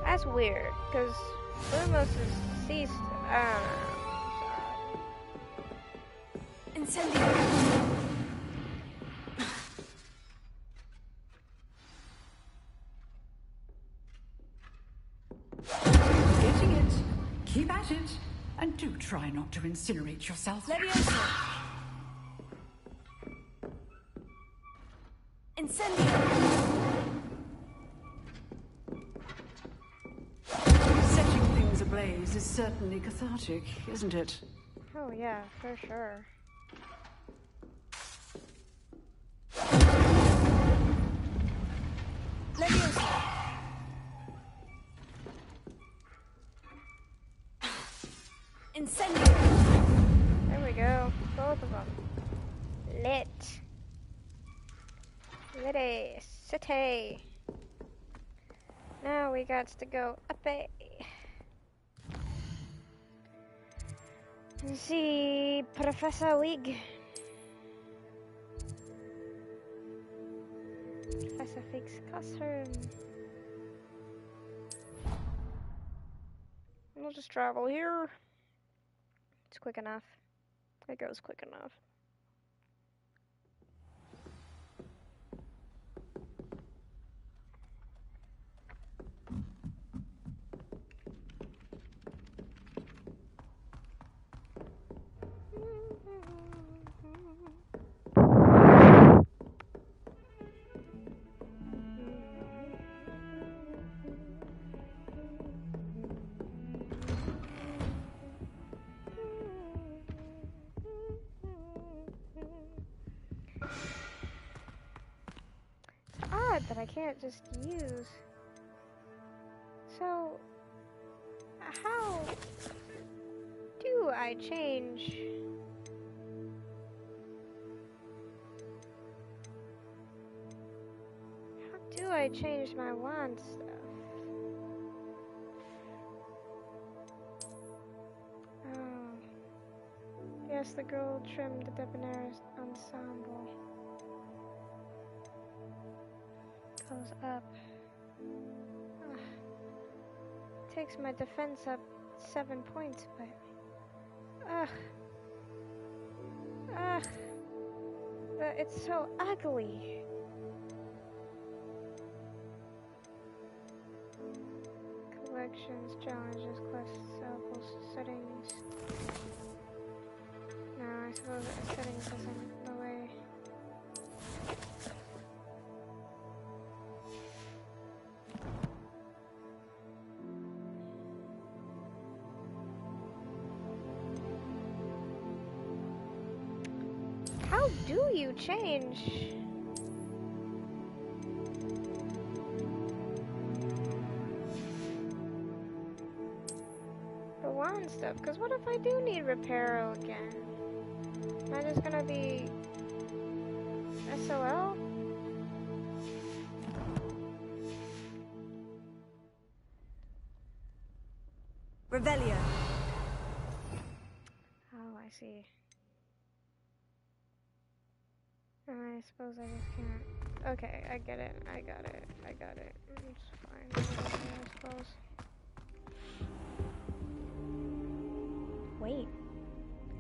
That's weird, because Lumos is ceased. I don't know. Incendio. Getting it. Keep at it. And do try not to incinerate yourself. Leviosa. Incendio. Setting things ablaze is certainly cathartic, isn't it? Oh yeah, for sure. Leviosa. Incendio. There we go. Both of them. Lit. Litty. City. Now we got to go up and see Professor Wig. Professor Fig's classroom. We'll just travel here. It's quick enough. It goes quick enough. That I can't just use. So, how do I change? How do I change my wand stuff? Oh. Yes, the girl trimmed the debonair ensemble. Goes up. Ugh. Takes my defense up 7 points, but it's so ugly. Collections, challenges, quests, samples, settings. No, I suppose settings isn't the way. How do you change? The wand stuff, because what if I do need Reparo again? Am I just gonna be SOL? Revelio. Oh, I see. I suppose I just can't. Okay, I get it. I got it. I got it. It's fine. I suppose. Wait.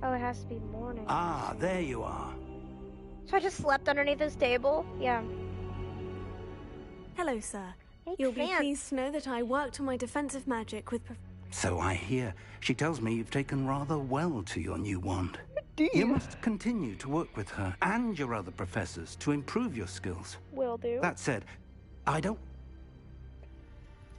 Oh, it has to be morning. Ah, there you are. So I just slept underneath this table? Yeah. Hello, sir. You'll be pleased to know that I worked on my defensive magic with So I hear. She tells me you've taken rather well to your new wand. You must continue to work with her and your other professors to improve your skills. Will do. That said, I don't...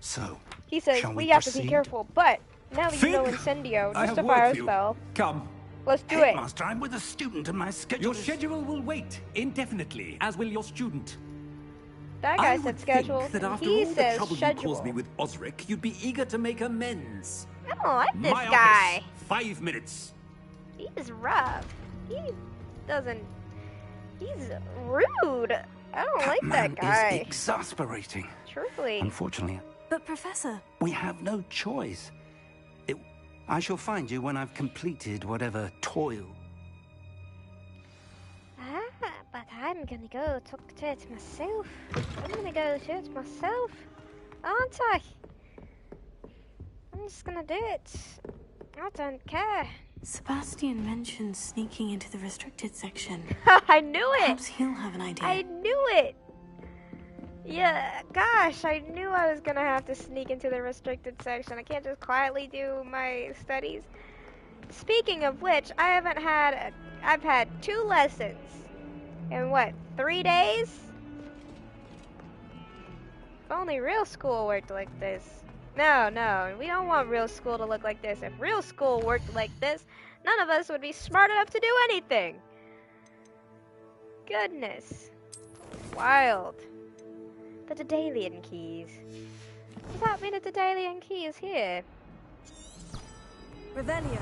So, he says we have to be careful, but now that you know Incendio, just a fire spell. Come. Let's do it. Master, I'm with a student and my schedule Your schedule will wait indefinitely, as will your student. That guy said schedule. That after he all says the trouble schedule. you caused me with Osric, you'd be eager to make amends. I don't like this My guy. Office, 5 minutes. He's rough. He doesn't... He's rude. I don't like that guy. Is exasperating. Truthfully. Unfortunately. But Professor... We have no choice. I shall find you when I've completed whatever toil. But I'm gonna go talk to it myself. I'm gonna go to it myself. Aren't I? I'm just gonna do it. I don't care. Sebastian mentioned sneaking into the restricted section. I knew it! Perhaps he'll have an idea. I knew it! Yeah, gosh, I knew I was gonna have to sneak into the restricted section. I can't just quietly do my studies. Speaking of which, I've had 2 lessons. In what, 3 days? If only real school worked like this. No, we don't want real school to look like this. If real school worked like this, none of us would be smart enough to do anything. Goodness. Wild. The Daedalian keys. Does that mean that the Daedalian key is here? Revelio.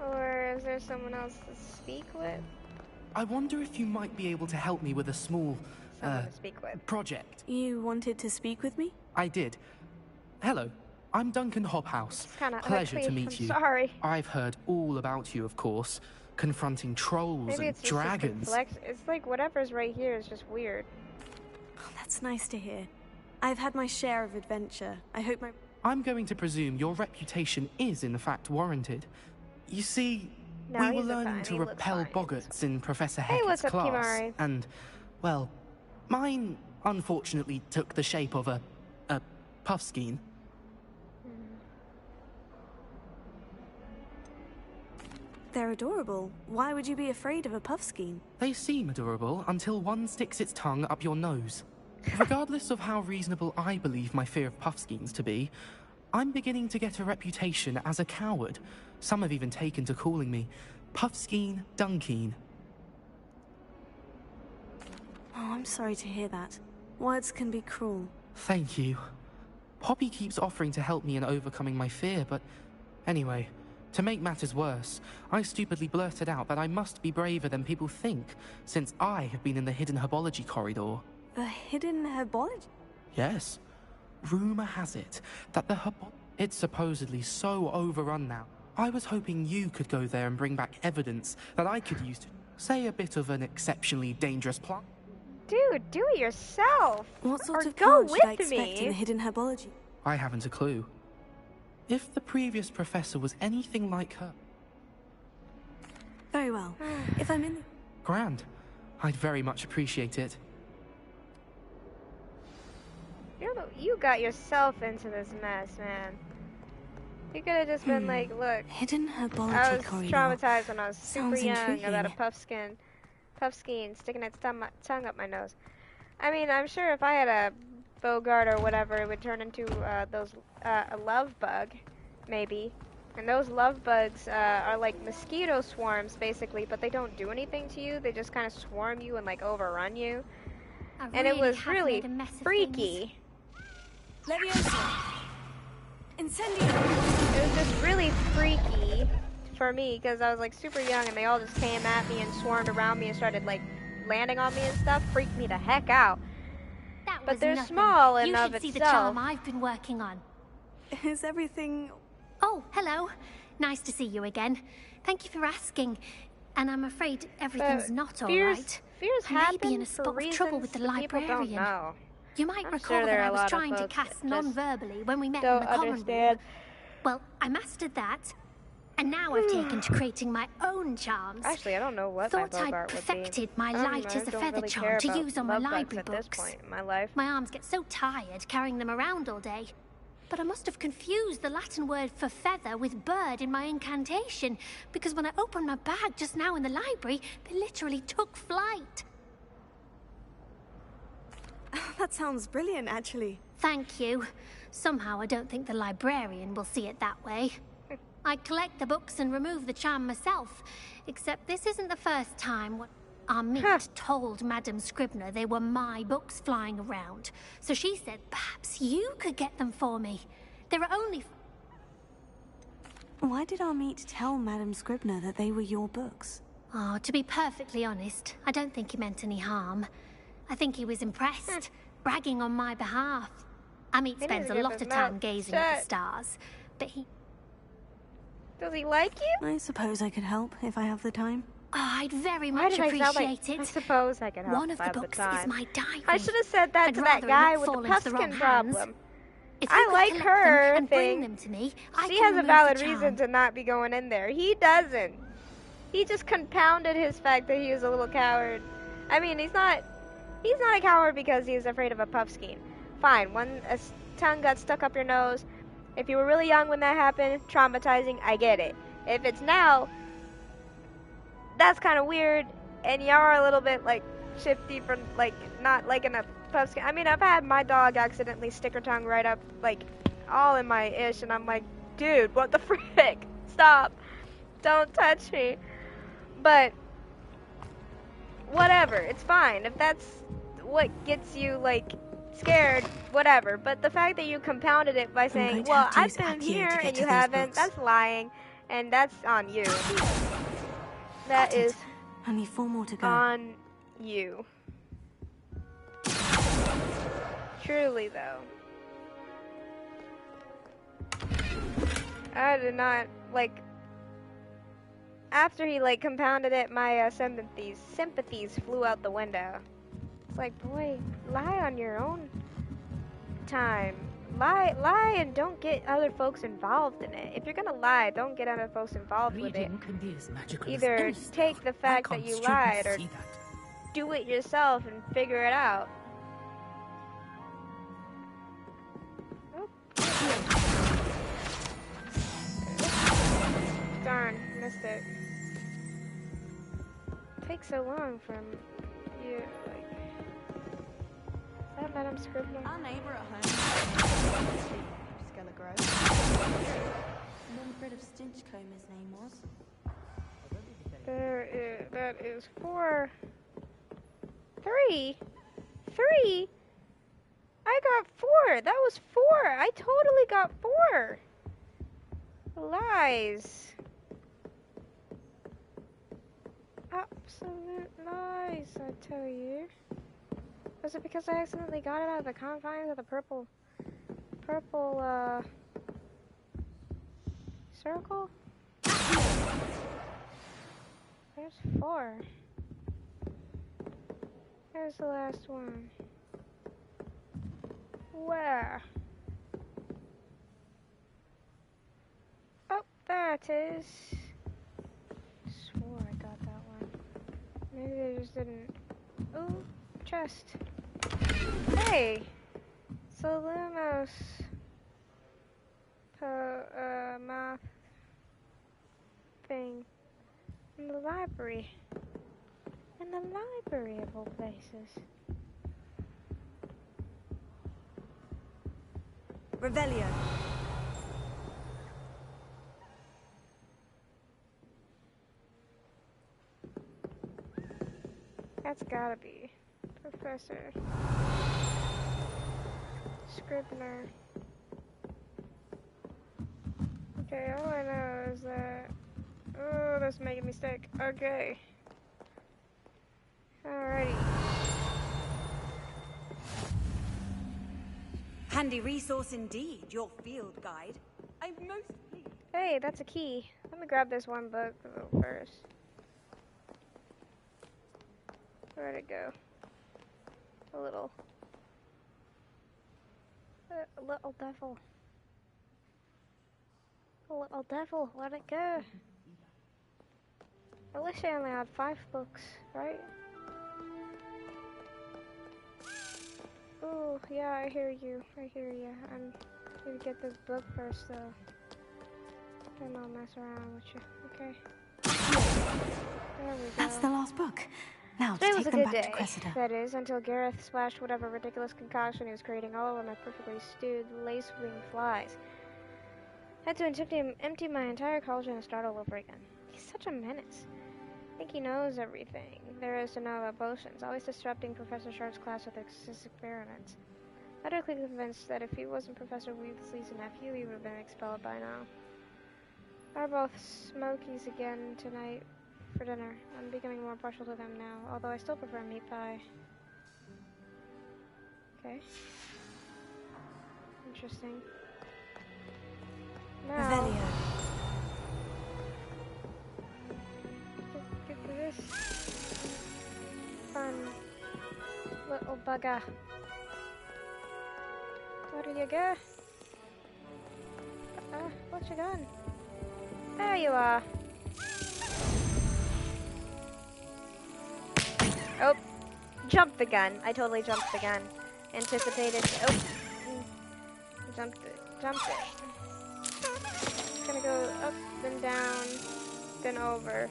Or is there someone else to speak with? I wonder if you might be able to help me with a small, to speak with. project. You wanted to speak with me? I did. Hello, I'm Duncan Hobhouse. Pleasure to meet you. Sorry. I've heard all about you, of course. Confronting trolls Maybe and it's just dragons. It's like whatever's right here is just weird. Oh, that's nice to hear. I've had my share of adventure. I hope my... I'm going to presume your reputation is in fact warranted. You see, No, we were he's learning to repel boggarts in Professor Hey, Hecat's what's up, class, Kimari? and, well, mine unfortunately took the shape of a puffskein. They're adorable. Why would you be afraid of a puffskein? They seem adorable until one sticks its tongue up your nose. Regardless of how reasonable I believe my fear of puffskeins to be, I'm beginning to get a reputation as a coward. Some have even taken to calling me Puffskein Dunkeen. Oh, I'm sorry to hear that. Words can be cruel. Thank you. Poppy keeps offering to help me in overcoming my fear, but anyway, to make matters worse, I stupidly blurted out that I must be braver than people think, since I have been in the hidden herbology corridor. The hidden herbology? Yes. Rumor has it that the it's supposedly so overrun now. I was hoping you could go there and bring back evidence that I could use to say a bit of an exceptionally dangerous plot. Dude, do it yourself. What sort or of go power should I with expect me. in the hidden herbology? I haven't a clue. If the previous professor was anything like her... Very well. If I'm in the... Grand. I'd very much appreciate it. You got yourself into this mess, man. You could have just been like, look, hidden herbology I was corridor. traumatized when I was super Sounds young intriguing. about a puffskein sticking its tongue up my nose. I mean, I'm sure if I had a Bogart or whatever, it would turn into a love bug, maybe. And those love bugs are like mosquito swarms, basically, but they don't do anything to you. They just kind of swarm you and like overrun you. And it was really freaky. Leviosa. Incendio. It was just really freaky for me because I was like super young and they all just came at me and swarmed around me and started like landing on me and stuff. Freaked me the heck out. But they're small and of itself. You should see the charm I've been working on. Is everything... Oh, hello. Nice to see you again. Thank you for asking. And I'm afraid everything's not all right. Fears I may happen be in a for spot of trouble with the reasons people don't librarian. know. You might I'm recall sure there that are I a was lot of trying to folks cast that just non-verbally when we met in don't the common room. understand. Well, I mastered that. And now I've taken to creating my own charms. Actually, I don't know what Thought my I'd bogart would be. perfected my light as a feather really charm to use on my library at this books. point in my life. My arms get so tired carrying them around all day. But I must have confused the Latin word for feather with bird in my incantation, because when I opened my bag just now in the library, they literally took flight. That sounds brilliant, actually. Thank you. Somehow I don't think the librarian will see it that way. I collect the books and remove the charm myself, except this isn't the first time Amit told Madame Scribner they were my books flying around. So she said perhaps you could get them for me. There are only... Why did Amit tell Madame Scribner that they were your books? Oh, to be perfectly honest, I don't think he meant any harm. I think he was impressed, bragging on my behalf. Amit spends a lot of time gazing at the stars, but he... Does he like you? I suppose I could help if I have the time. Oh, I'd very much appreciate it. I suppose I can help. One of the books is my diary. I should have said that to that guy with the pumpkin problem. I like her thing. She has a valid reason to not be going in there. He doesn't. He just compounded his fact that he was a little coward. I mean, he's not a coward because he's afraid of a puffskein. Fine, when a tongue got stuck up your nose, if you were really young when that happened, traumatizing, I get it. If it's now, that's kind of weird, and you are a little bit, like, shifty from, like, not liking a puffskein. I mean, I've had my dog accidentally stick her tongue right up, like, all in my ish, and I'm like, dude, what the frick? Stop. Don't touch me. But, whatever, it's fine. If that's what gets you, like, scared, whatever. But the fact that you compounded it by saying, well, I've been here and you haven't, that's lying, and that's on you. That is only 4 more to go. On you. Truly, though. I did not, like, after he, like, compounded it, my sympathies flew out the window. It's like, boy, lie on your own time. Lie and don't get other folks involved in it. If you're gonna lie, don't get other folks involved with it. Either take the fact that you lied or do it yourself and figure it out. Oh. Darn, missed it. Takes so long from you, like... Is that Madame Scribner? Our neighbour at home. Skelegro. Manfred of Stinchcombe, his name was. That is 4. 3? 3? I got 4. That was 4. I totally got 4. Lies. Absolute lies, I tell you. Was it because I accidentally got it out of the confines of the purple circle? There's 4. There's the last one. Where? Oh, there it is. Swore I got that one. Maybe they just didn't. Ooh, chest. Hey! Solumos. Math thing. In the library. In the library of all places. Revelio. That's gotta be Professor Scribner. Okay, all I know is that... Oh, that's making me sick. Okay. Alrighty. Handy resource indeed, your field guide. I'm most pleased. Hey, that's a key. Let me grab this one book first. Where'd it go? A little devil. Little devil, let it go. At least I only had 5 books, right? Oh, yeah, I hear you. I hear you. I'm gonna get this book first, though. Then I'll mess around with you. Okay. There we go. That's the last book. Now Today to was take a them good back day. to Cressida. That is, until Gareth splashed whatever ridiculous concoction he was creating all over my perfectly stewed lace-wing flies. I had to empty my entire cauldron and start all over again. He's such a menace. I think he knows everything there is to know about potions, always disrupting Professor Sharp's class with his experiments. I'm utterly convinced that if he wasn't Professor Weasley's nephew, he would have been expelled by now. Are both Smokies again tonight for dinner. I'm becoming more partial to them now, although I still prefer meat pie. Okay. Interesting. Now, Revelio. get this fun little bugger. Where do you go? What you done? There you are. Oh, jumped the gun. I totally jumped the gun. Anticipated. Oh, jumped it. It's gonna go up, then down, then over.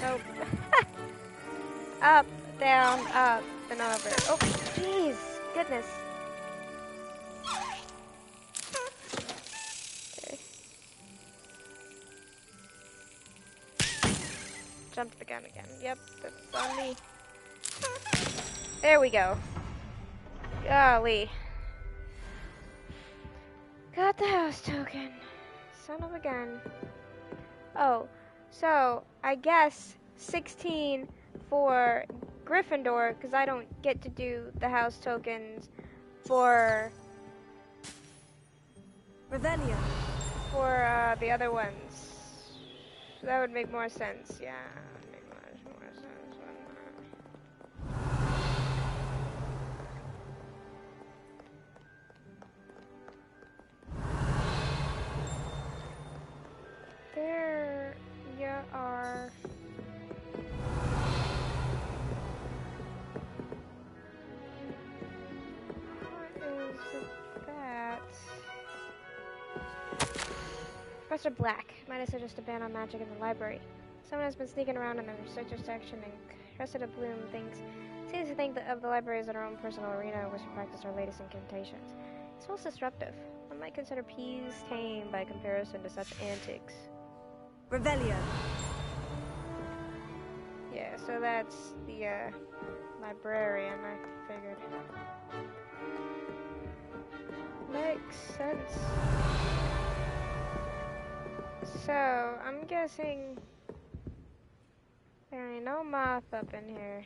Nope. Up, down, up, then over. Oh, jeez, goodness. Okay. Jumped the gun again. Yep, that's on me. There we go. Golly. Got the house token. Son of a gun. Oh, so I guess 16 for Gryffindor, because I don't get to do the house tokens for Revelio. For the other ones. That would make more sense, yeah. Make much more sense, There you are. What is that? Professor Black. Might have suggest a ban on magic in the library. Someone has been sneaking around in the researcher section, and Cressida Bloom seems to think that of the library as our own personal arena in which we practice our latest incantations. It's most disruptive. One might consider peas tame by comparison to such antics. Revelio. Yeah, so that's the librarian, I figured. Makes sense. So, I'm guessing there ain't no moth up in here.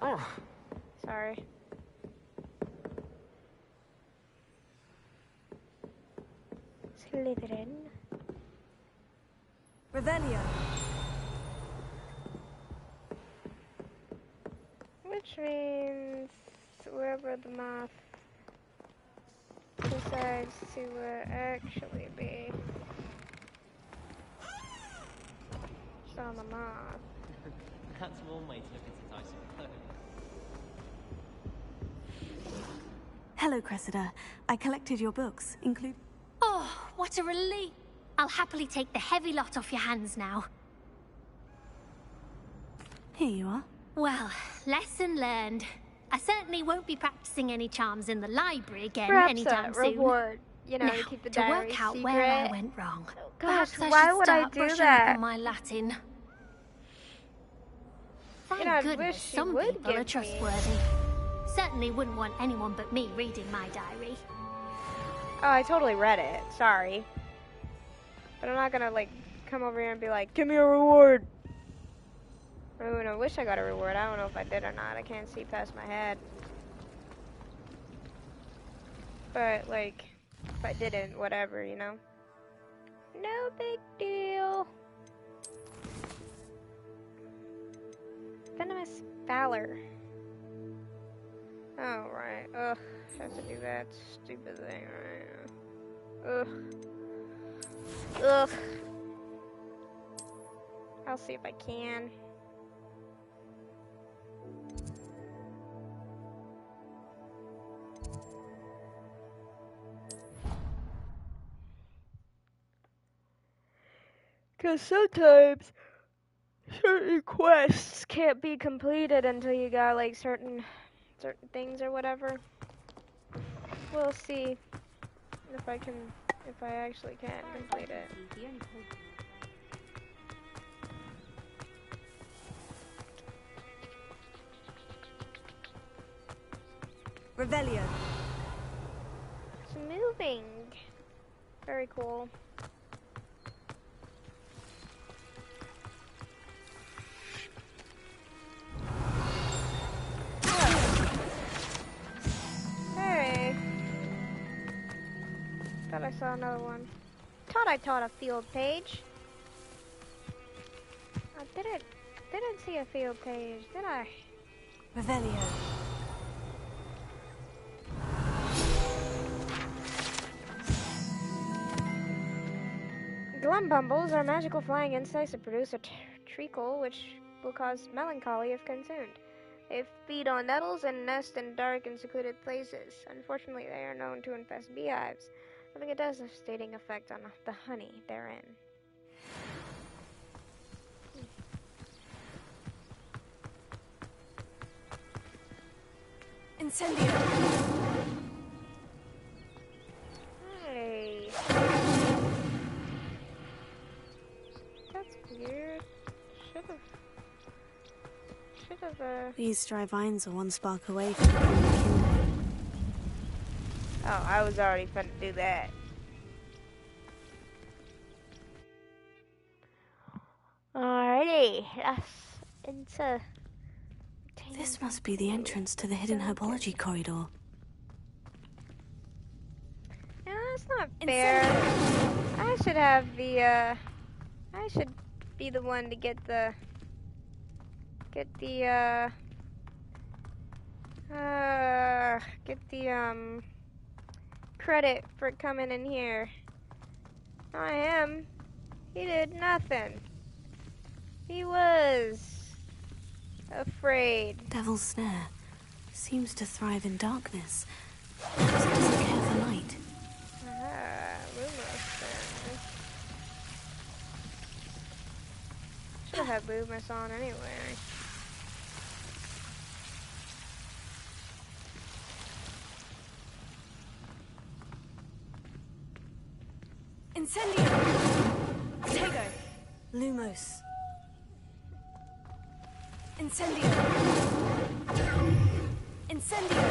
Oh. Sorry. Slytherin. Revelio. Which means wherever the moth decides to actually be. It's on the moth. That's one way to look at it, I suppose. Hello, Cressida. I collected your books, including... Oh, what a relief. I'll happily take the heavy lot off your hands now. Here you are. Well, lesson learned. I certainly won't be practicing any charms in the library again Perhaps anytime soon. Reward, you know, now, to keep the to diary work out secret. where I went wrong. Gosh, Perhaps why I should would I start do brushing that? up on my Latin. Thank You know, I goodness wish you some would people give are me- trustworthy. Certainly wouldn't want anyone but me reading my diary. Oh, I totally read it. Sorry. But I'm not gonna, like, come over here and be like, give me a reward. Oh, I wish I got a reward. I don't know if I did or not. I can't see past my head. But, like, if I didn't, whatever, you know? No big deal. Venomous Valor. Oh, right. Ugh. Has to do that stupid thing, right? Ugh. Ugh. I'll see if I can. Because sometimes certain quests can't be completed until you got like certain things or whatever. We'll see if I actually can complete it. Revelio. It's moving. Very cool. Hey. Thought I saw another one. Thought I taught a field page. I didn't see a field page, did I? Revelio. Glumbumbles are magical flying insects that produce a treacle which will cause melancholy if consumed. They feed on nettles and nest in dark and secluded places. Unfortunately, they are known to infest beehives, having a devastating effect on the honey therein. Incendio. Hey. That's weird. Should've. These dry vines are one spark away from becoming kindling. Oh, I was already finna do that. Alrighty, that's into. This must be the entrance to the hidden herbology corridor. No, that's not fair. I should have the, I should be the one to get the credit for coming in here. Not him. He did nothing. He was afraid. Devil's Snare seems to thrive in darkness. Perhaps it doesn't care for light. Should have had Loomis on anyway. Incendio. Tego. Lumos. Incendio. Incendio.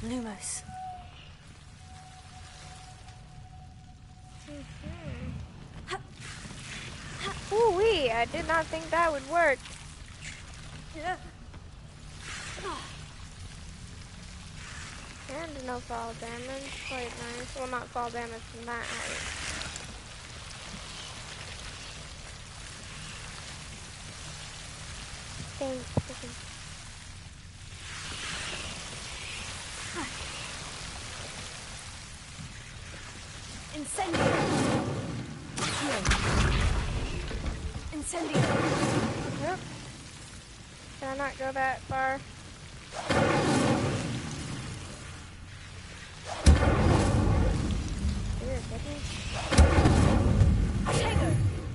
Lumos. Ooh-wee, I did not think that would work. And no fall damage, quite nice. Well, not fall damage from that height. Thanks. Incendio. Incendio. Yep. Did I not go that far?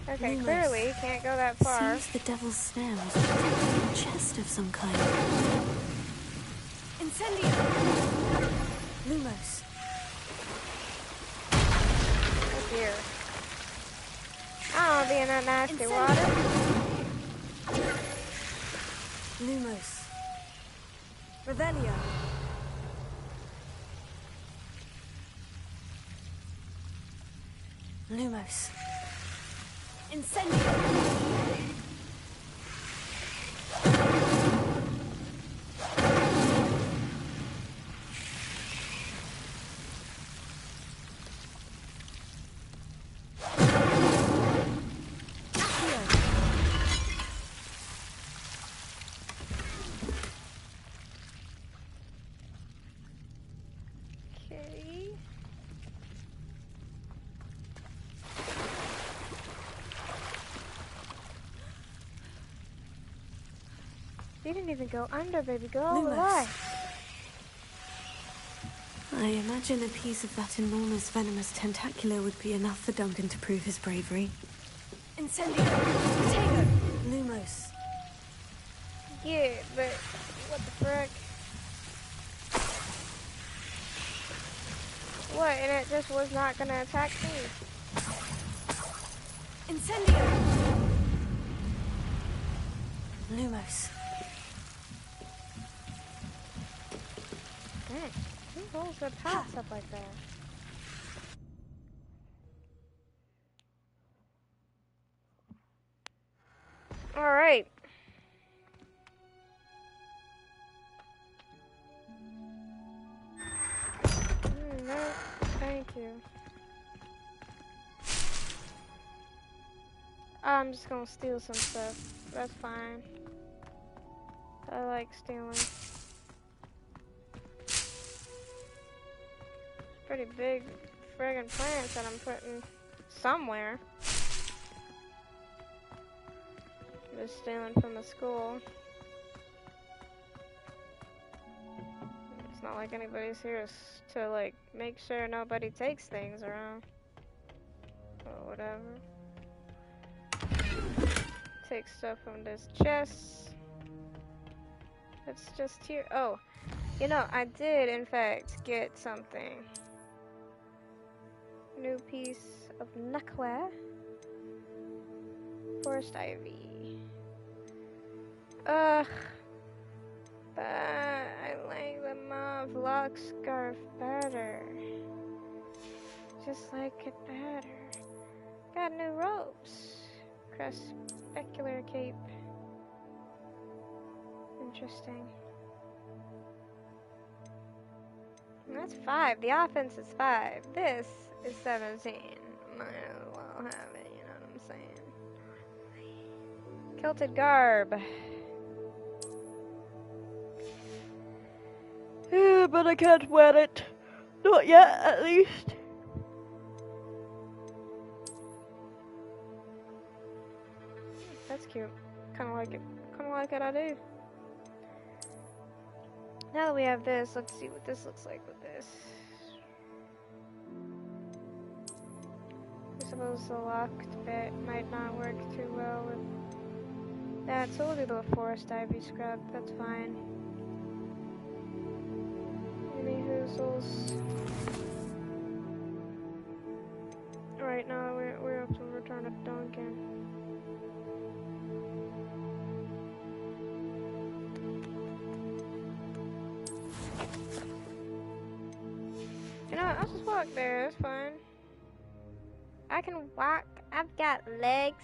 Okay, clearly you can't go that far. Seems the Devil's Snare was a chest of some kind. Incendio. Lumos. Oh dear. I don't want to be in that nasty water. Lumos. Revelio. Lumos. Incendio. You didn't even go under, baby girl. All the way. I imagine a piece of that enormous venomous tentacular would be enough for Duncan to prove his bravery. Incendio! Potato! Lumos. Yeah, but what the frick? What? And it just was not gonna attack me? Incendio! Lumos. Dang. Who rolls their paths up like that? Alright. No, thank you. I'm just gonna steal some stuff. That's fine. I like stealing. Pretty big friggin' plants that I'm putting somewhere. Just stealing from the school. It's not like anybody's here to like make sure nobody takes things around. Or whatever. Take stuff from this chest. It's just here. Oh, you know, I did in fact get something. New piece of neckwear. Forest ivy. Ugh. But I like the mauve lock scarf better. Just like it better. Got new robes. Crepuscular cape. Interesting. And that's 5. The offense is 5. This is 17. Might as well have it, you know what I'm saying? Kilted garb. Yeah, but I can't wear it. Not yet, at least. That's cute. Kinda like it. Kinda like it, I do. Now that we have this, let's see what this looks like with this. I suppose the locked bit might not work too well with that, so we'll do the forest ivy scrub. That's fine. Any hoozles. Right now, we're up to return to Duncan. You know what, I'll just walk there, it's fine. I can walk, I've got legs.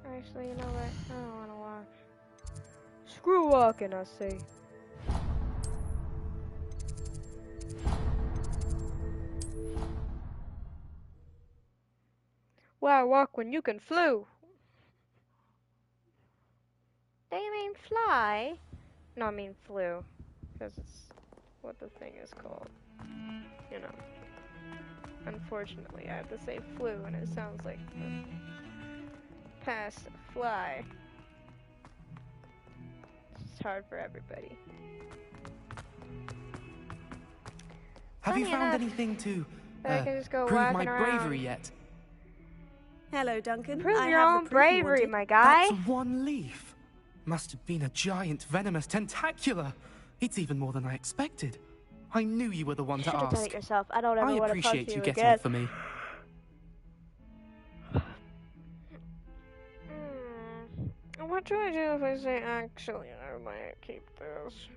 Actually, you know what, I don't wanna walk. Screw walking, I say. Why walk when you can flew? Do you mean fly? No, I mean flew. Because it's what the thing is called. You know. Unfortunately, I have to say flew, and it sounds like the past fly. It's hard for everybody. Have you found anything to prove my bravery yet? Hello, Duncan. Prove your own bravery, my guy. That's one leaf. Must have been a giant venomous tentacula. It's even more than I expected. I knew you were the one to ask. You should have done it yourself. I don't ever want to talk to you again. I appreciate you getting it for me. What do I do if I say, actually, I might keep this?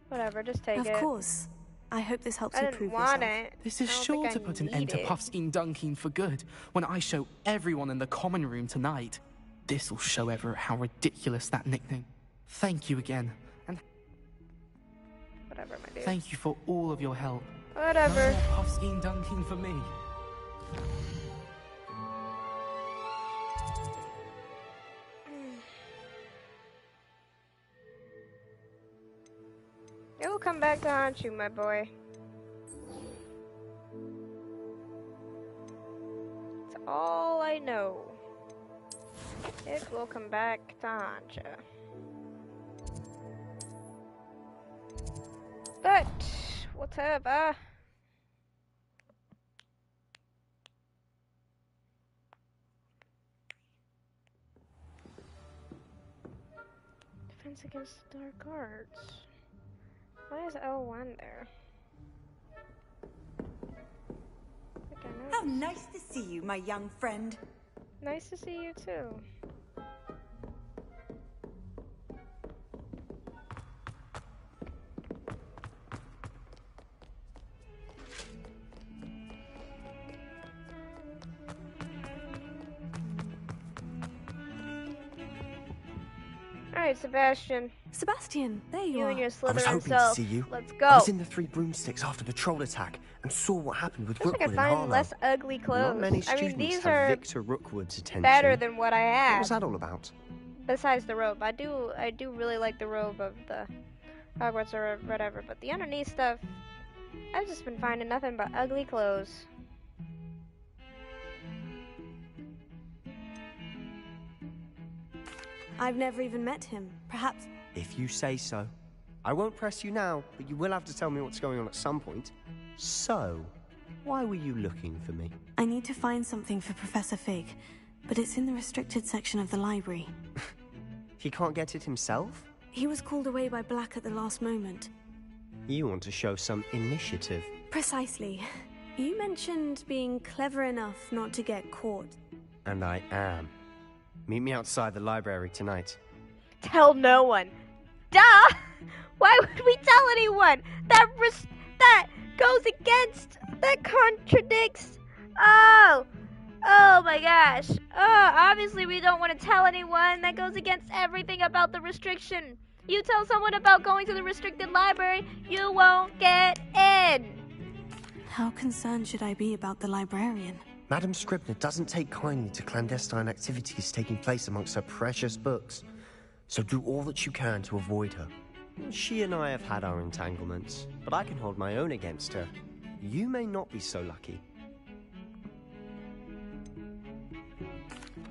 Whatever, just take it. Of course. I hope this helps you prove yourself. I didn't want it. This is sure to put an end to Puffskein Dunking for good when I show everyone in the common room tonight. This'll show Everett how ridiculous that nickname. Thank you again. And whatever, my dude. Thank you for all of your help. Whatever. No more Puffskein Dunking for me. It will come back to haunt you, my boy. It's all I know. It will come back to haunt ya. But, whatever. Defense against dark arts. Why is L1 there? How nice to see you, my young friend. Nice to see you too. Alright, Sebastian. Sebastian, there you are. And your I was Slytherin hoping self. to see you. Let's go. I was in the Three Broomsticks after the troll attack and saw what happened with Wish I Rookwood could in find Harlow. less ugly clothes. Not many I students mean, these have are Victor Rookwood's attention. better than what I had. What was that all about? Besides the robe, I do really like the robe of the Hogwarts or whatever, but the underneath stuff, I've just been finding nothing but ugly clothes. I've never even met him. Perhaps... If you say so. I won't press you now, but you will have to tell me what's going on at some point. So, why were you looking for me? I need to find something for Professor Fig, but it's in the restricted section of the library. He can't get it himself? He was called away by Black at the last moment. You want to show some initiative. Precisely. You mentioned being clever enough not to get caught. And I am. Meet me outside the library tonight. Tell no one. Duh! Why would we tell anyone? That goes against, that contradicts. Oh my gosh. Obviously we don't want to tell anyone. That goes against everything about the restriction. You tell someone about going to the restricted library, you won't get in. How concerned should I be about the librarian? Madam Scribner doesn't take kindly to clandestine activities taking place amongst her precious books. So do all that you can to avoid her. She and I have had our entanglements, but I can hold my own against her. You may not be so lucky.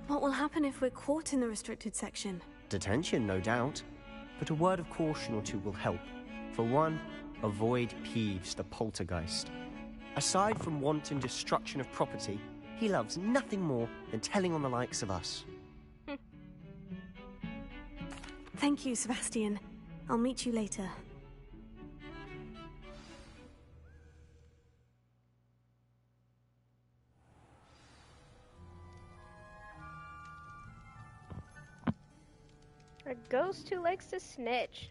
What will happen if we're caught in the restricted section? Detention, no doubt. But a word of caution or two will help. For one, avoid Peeves, the poltergeist. Aside from wanton destruction of property, he loves nothing more than telling on the likes of us. Thank you, Sebastian. I'll meet you later. A ghost who likes to snitch.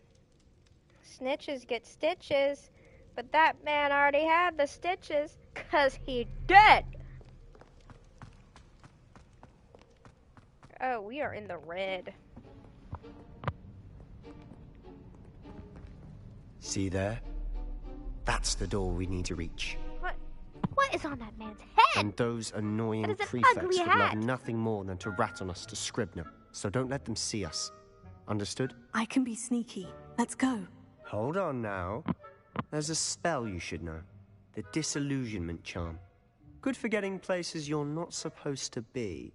Snitches get stitches, but that man already had the stitches, 'cause he dead. Oh, we are in the red. See there? That's the door we need to reach. What is on that man's head? And those annoying That is an prefects ugly would hat. love nothing more than to rat on us to Scribner, so don't let them see us. Understood? I can be sneaky. Let's go. Hold on now. There's a spell you should know. The Disillusionment Charm. Good for getting places you're not supposed to be.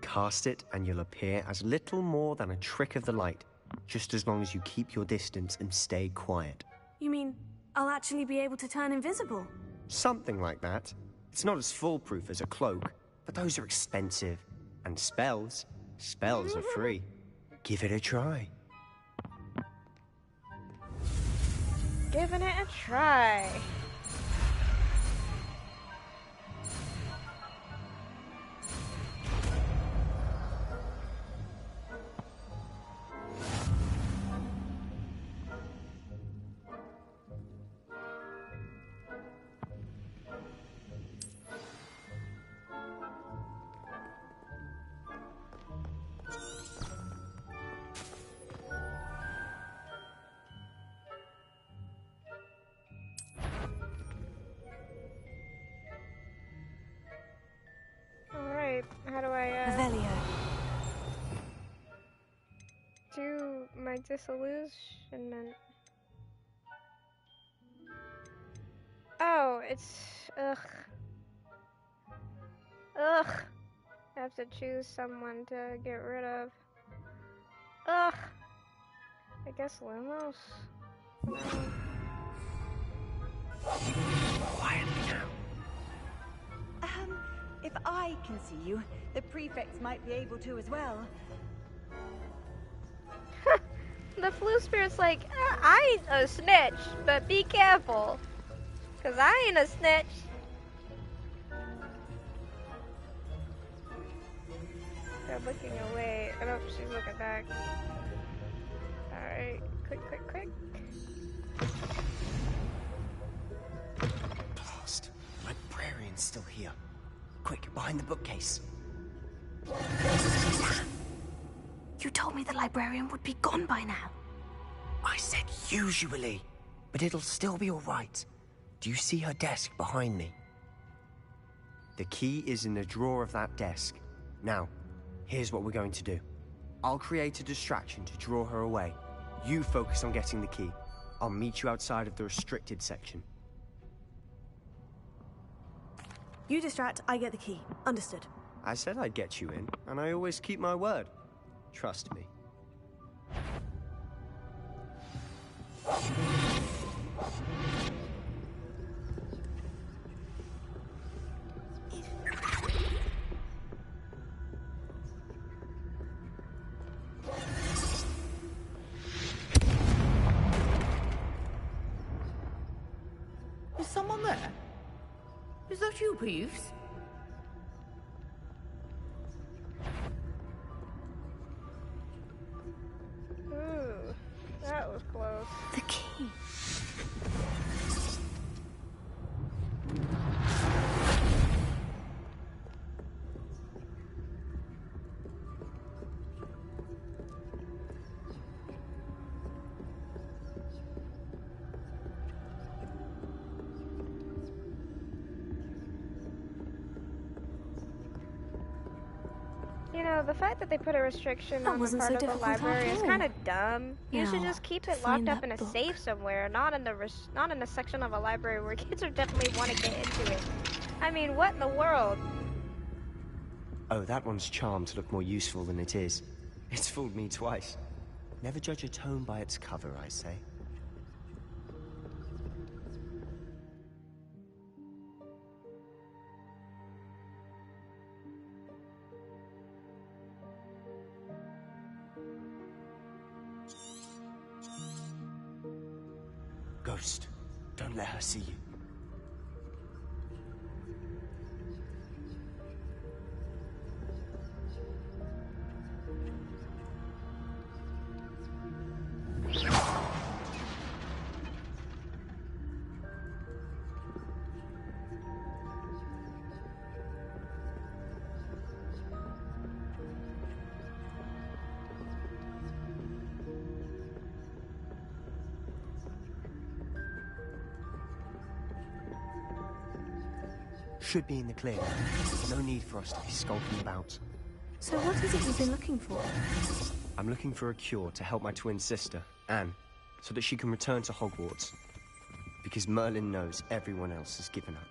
Cast it and you'll appear as little more than a trick of the light, just as long as you keep your distance and stay quiet. You mean I'll actually be able to turn invisible? Something like that. It's not as foolproof as a cloak, but those are expensive. And spells are free. Give it a try. Giving it a try. How do I, Revelio. do my disillusionment? Oh, it's... Ugh. I have to choose someone to get rid of. Ugh. I guess Lumos. Quietly now. If I can see you, the prefects might be able to as well. The Flu Spirit's like, I ain't a snitch, but be careful. Cause I ain't a snitch. They're looking away. Oh, she's looking back. Alright, quick. Blast. Librarian's still here. Quick, behind the bookcase. You told me the librarian would be gone by now. I said usually, but it'll still be all right. Do you see her desk behind me? The key is in the drawer of that desk. Now, here's what we're going to do. I'll create a distraction to draw her away. You focus on getting the key. I'll meet you outside of the restricted section. You distract, I get the key. Understood. I said I'd get you in, and I always keep my word. Trust me. Is someone there? Is that you, Peeves? Ooh, that was close. The key. You know, the fact that they put a restriction on the part of the library is kind of dumb. You should just keep it locked up in a safe somewhere, not in the section of a library where kids are definitely want to get into it. I mean, what in the world? Oh, that one's charmed to look more useful than it is. It's fooled me twice. Never judge a tome by its cover, I say. Ghost, don't let her see you. Should be in the clear. No need for us to be skulking about. So what is it you've been looking for? I'm looking for a cure to help my twin sister, Anne, so that she can return to Hogwarts. Because Merlin knows everyone else has given up.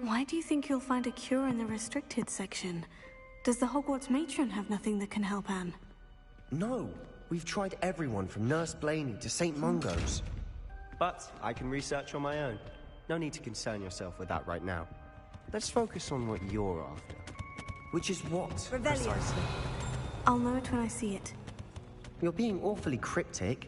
Why do you think you'll find a cure in the restricted section? Does the Hogwarts matron have nothing that can help Anne? No, we've tried everyone from Nurse Blaney to St. Mungo's. But I can research on my own. No need to concern yourself with that right now. Let's focus on what you're after. Which is what, precisely? I'll know it when I see it. You're being awfully cryptic.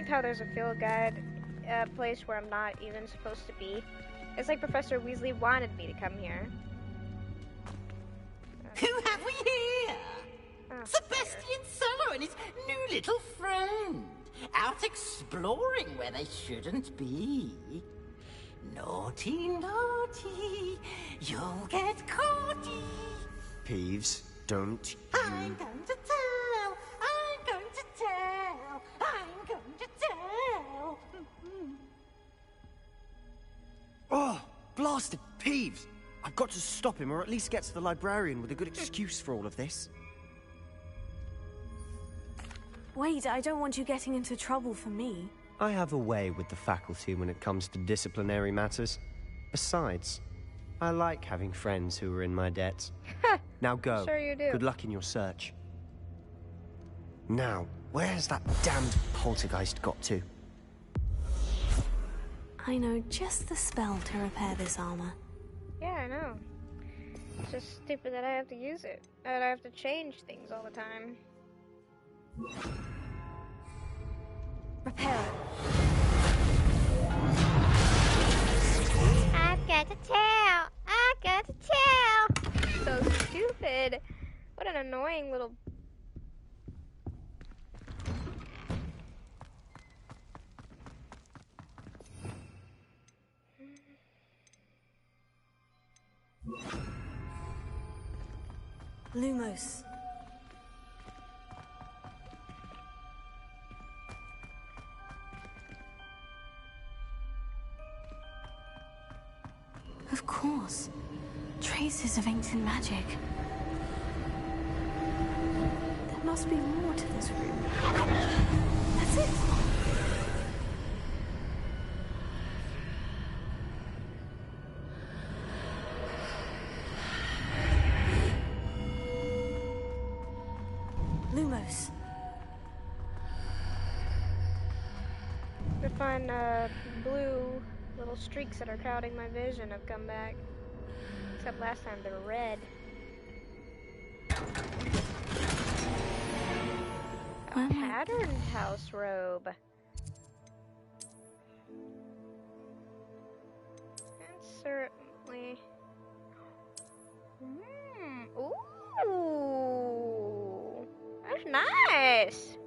How there's a field guide, a place where I'm not even supposed to be. It's like Professor Weasley wanted me to come here. Who have we here? Sebastian Sallow and his new little friend, out exploring where they shouldn't be. Naughty, naughty, you'll get caughty. Peeves, don't you... I'm going to tell, I'm going to tell, I'm going to tell. Oh, blasted Peeves! I've got to stop him, or at least get to the librarian with a good excuse for all of this. Wait, I don't want you getting into trouble for me. I have a way with the faculty when it comes to disciplinary matters. Besides, I like having friends who are in my debt. Now go. Sure you do. Good luck in your search. Now, where has that damned poltergeist got to? I know just the spell to repair this armor. Yeah, I know. It's just stupid that I have to use it. That I have to change things all the time. Repair it. I've got to tell! I've got to tell! So stupid. What an annoying little... Lumos. Of course. Traces of ancient magic. There must be more to this room. That's it. Lumos. To find blue little streaks that are clouding my vision have come back. Except last time they were red. A patterned house robe. And certainly. Ooh, that's nice.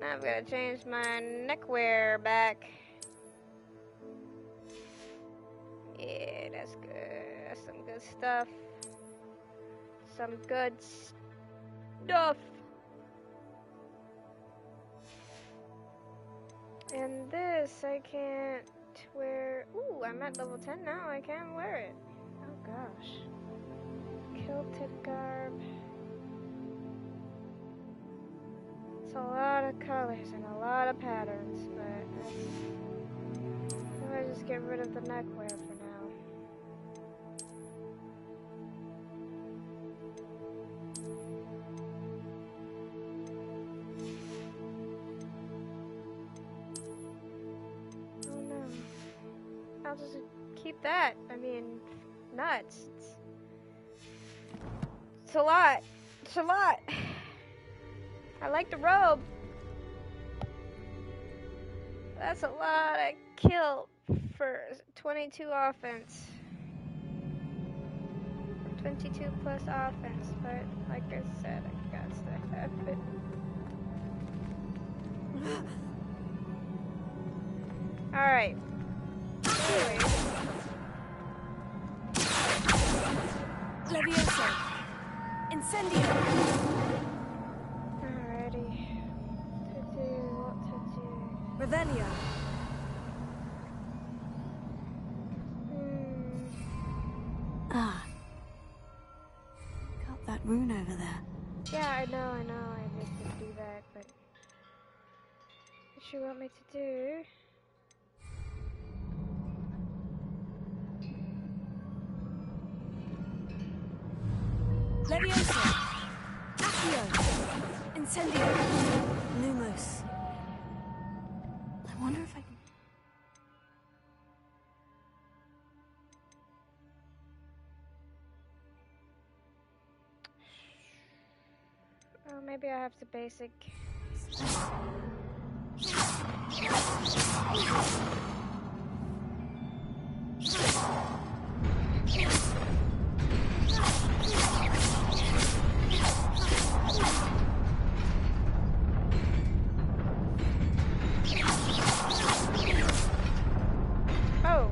Now I've got to change my neckwear back. Yeah, that's good. That's some good stuff. Some good stuff. And this I can't wear. Ooh, I'm at level 10 now. I can't wear it. Oh gosh. Kilted garb. It's a lot of colors and a lot of patterns, but I'm gonna just get rid of the neckwear for now. Oh no. I'll just keep that. I mean, nuts. It's a lot. It's a lot. I like the robe. That's a lot of kill for 22 offense. 22 plus offense, but like I said, I got to have it. Alright. Levioso. Incendio. Alrighty. What to do? Revelio. Ah. Got that rune over there. Yeah, I know, I need to do that, but what you want me to do? Levioso. Accio. Incendio. Lumos. I wonder if I can... Oh, maybe I have to basic. Oh,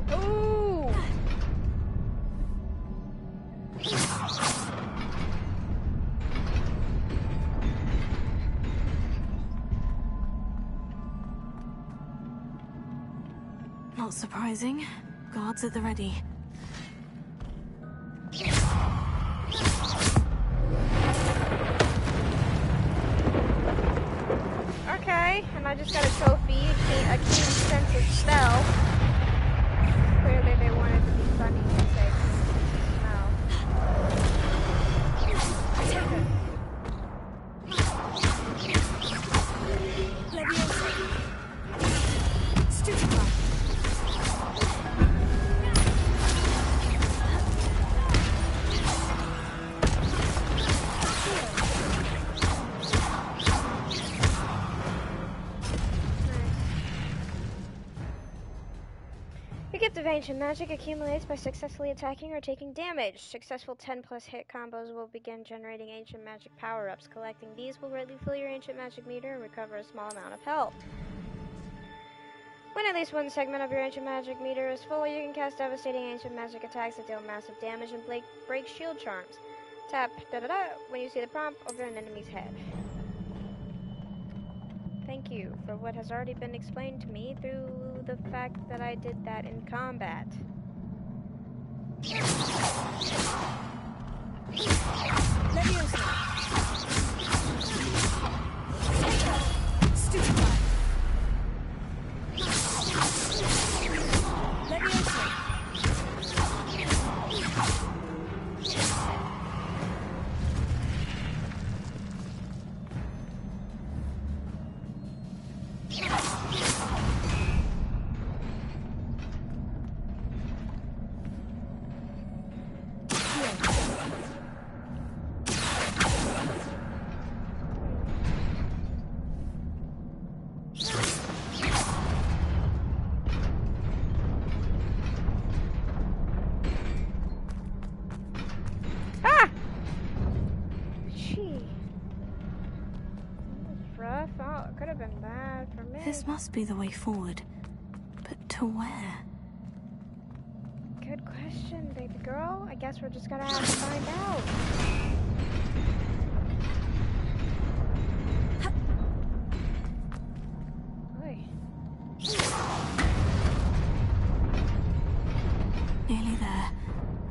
Not surprising. Guards at the ready. Okay, and I just got a trophy, a keen sense of smell. Clearly they wanted to be funny and say of ancient magic accumulates by successfully attacking or taking damage. Successful 10+ hit combos will begin generating ancient magic power-ups. Collecting these will greatly fill your ancient magic meter and recover a small amount of health. When at least one segment of your ancient magic meter is full, you can cast devastating ancient magic attacks that deal massive damage and break shield charms. Tap da-da-da when you see the prompt over an enemy's head. Thank you for what has already been explained to me through the fact that I did that in combat. This must be the way forward. But to where? Good question, baby girl. I guess we're just gonna have to find out. Nearly there.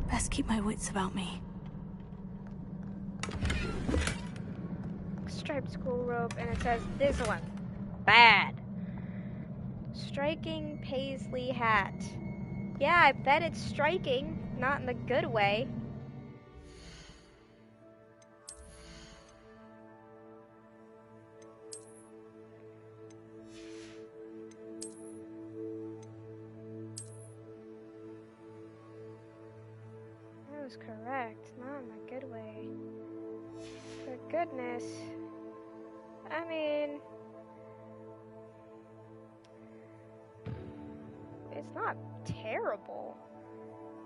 Best keep my wits about me. Striped school robe, and it says this one. Bad. Striking paisley hat. Yeah, I bet it's striking, not in the good way. That was correct, not in the good way. For goodness. I mean, it's not terrible.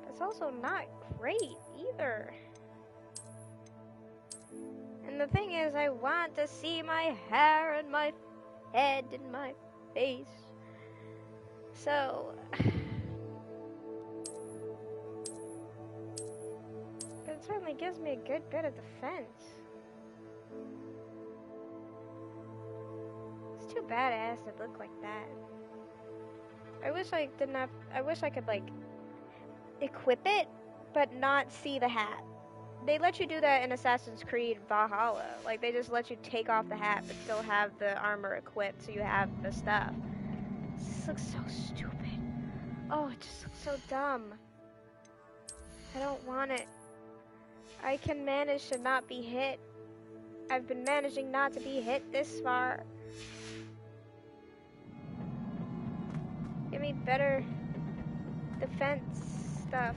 It's also not great either. And the thing is, I want to see my hair and my head and my face. So, it certainly gives me a good bit of defense. It's too badass to look like that. I wish I didn't have. I wish I could like equip it, but not see the hat. They let you do that in Assassin's Creed Valhalla. Like they just let you take off the hat, but still have the armor equipped, so you have the stuff. This looks so stupid. Oh, it just looks so dumb. I don't want it. I can manage to not be hit. I've been managing not to be hit this far. Give me better defense stuff.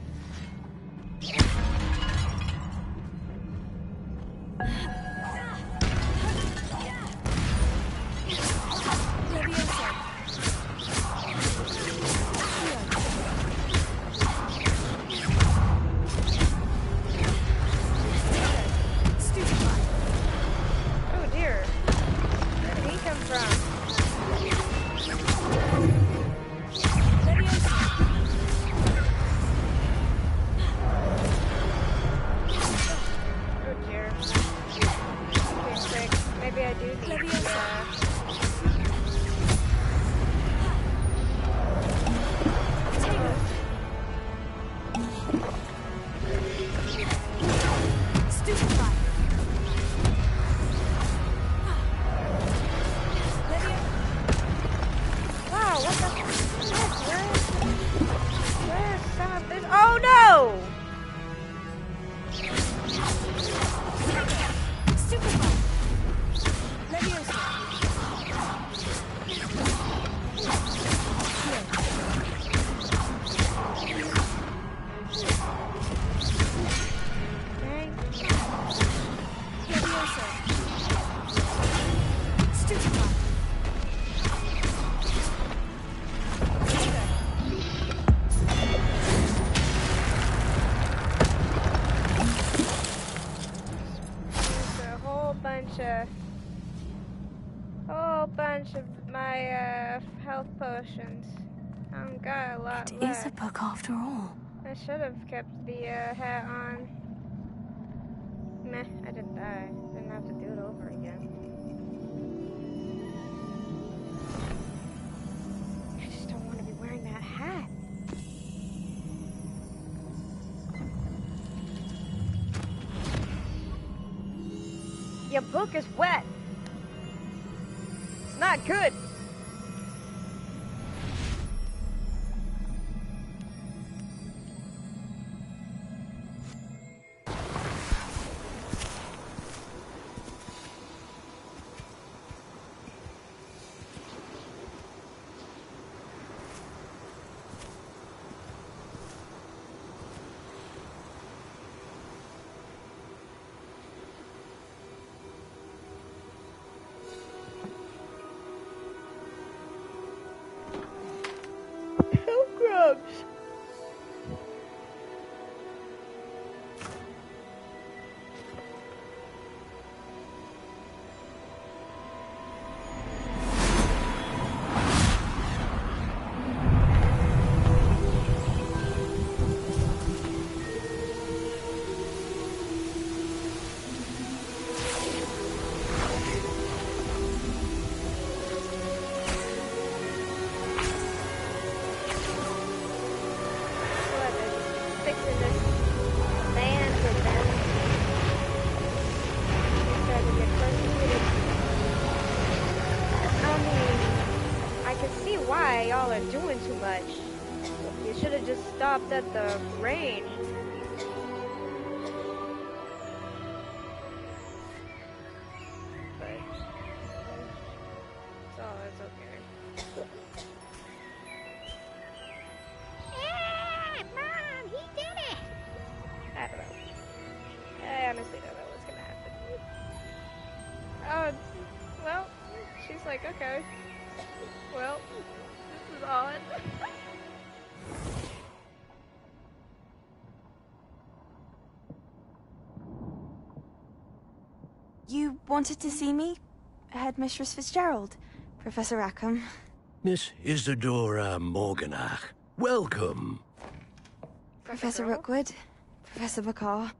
Oh dear. Where did he come from? what the? Where's some of this? Oh no! Super fun. Leviosa. Whole bunch of my health potions. I've got a lot left. It is a book after all. I should have kept the hat on. Meh, I didn't die. Didn't have to do it over again. I just don't want to be wearing that hat. Your book is wet. It's not good. Y'all are doing too much. You should have just stopped at the range. But it's okay. Yeah, Mom, he did it. I don't know. I honestly don't know what's gonna happen. Oh, well, she's like, okay. Well. On. You wanted to see me? Headmistress Fitzgerald, Professor Rackham. Miss Isadora Morganach, welcome. Professor Rookwood, Professor Bakar.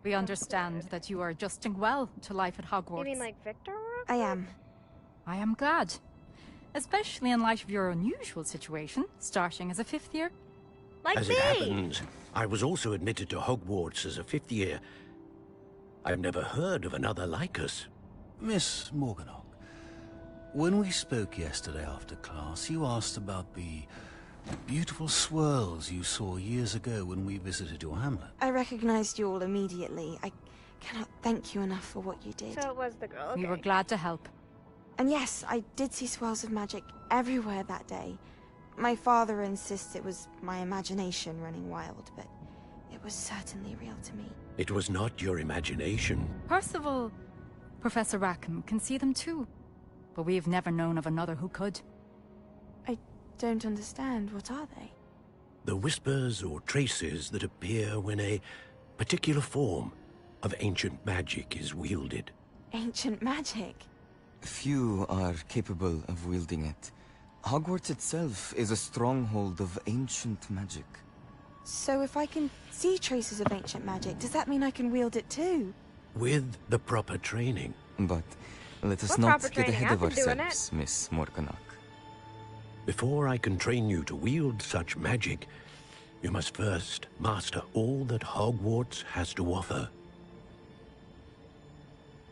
We understand that you are adjusting well to life at Hogwarts. You mean like Victor Rookwood? I am. I am glad. Especially in light of your unusual situation, starting as a 5th year. Like as me! It happens, I was also admitted to Hogwarts as a 5th year. I've never heard of another like us. Miss Morganach, when we spoke yesterday after class, you asked about the beautiful swirls you saw years ago when we visited your hamlet. I recognized you all immediately. I cannot thank you enough for what you did. So it was the girl, okay. We were glad to help. And yes, I did see swirls of magic everywhere that day. My father insists it was my imagination running wild, but it was certainly real to me. It was not your imagination. Percival, Professor Rackham can see them too. But we've never known of another who could. I don't understand. What are they? The whispers or traces that appear when a particular form of ancient magic is wielded. Ancient magic? Few are capable of wielding it. Hogwarts itself is a stronghold of ancient magic. So if I can see traces of ancient magic, does that mean I can wield it too? With the proper training. But let us not get ahead of ourselves, Miss Morganach. Before I can train you to wield such magic, you must first master all that Hogwarts has to offer.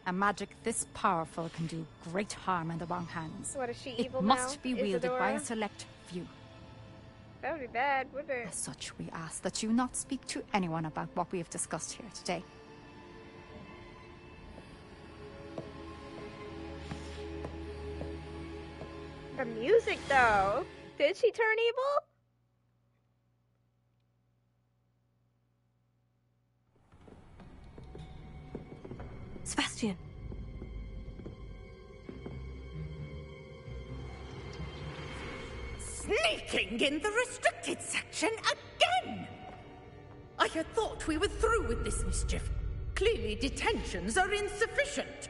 A magic this powerful can do great harm in the wrong hands. What, is she it evil must now? be wielded by Isadora? a select few. That would be bad, wouldn't it? As such, we ask that you not speak to anyone about what we have discussed here today. The music, though. Did she turn evil? Sebastian. Sneaking in the restricted section again! I had thought we were through with this mischief. Clearly detentions are insufficient.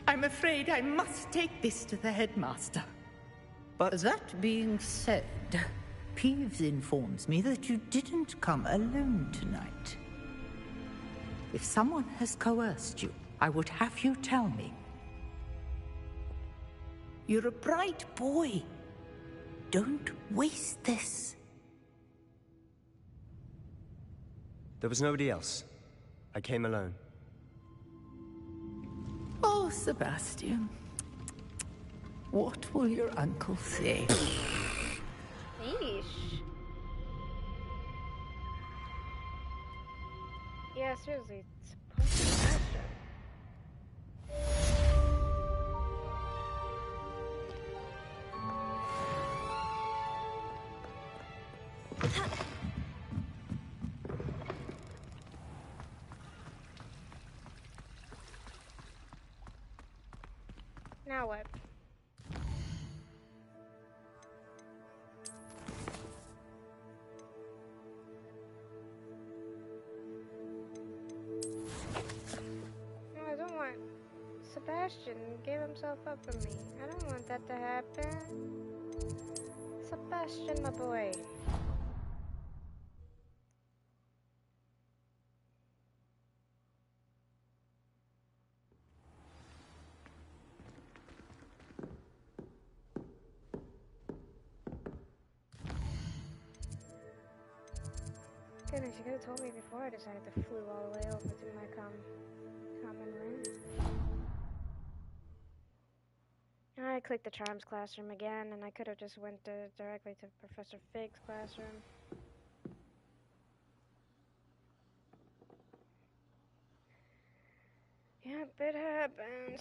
I'm afraid I must take this to the headmaster. But that being said, Peeves informs me that you didn't come alone tonight. If someone has coerced you, I would have you tell me. You're a bright boy. Don't waste this. There was nobody else. I came alone. Oh, Sebastian. What will your uncle say? Yeesh. Yeah, seriously. Now what? No, I don't want Sebastian gave himself up for me. I don't want that to happen. Sebastian, my boy. Goodness, you could have told me before I decided to flew all the way over to my common room. I clicked the Charms classroom again, and I could have just went directly to Professor Fig's classroom. Yep, it happened.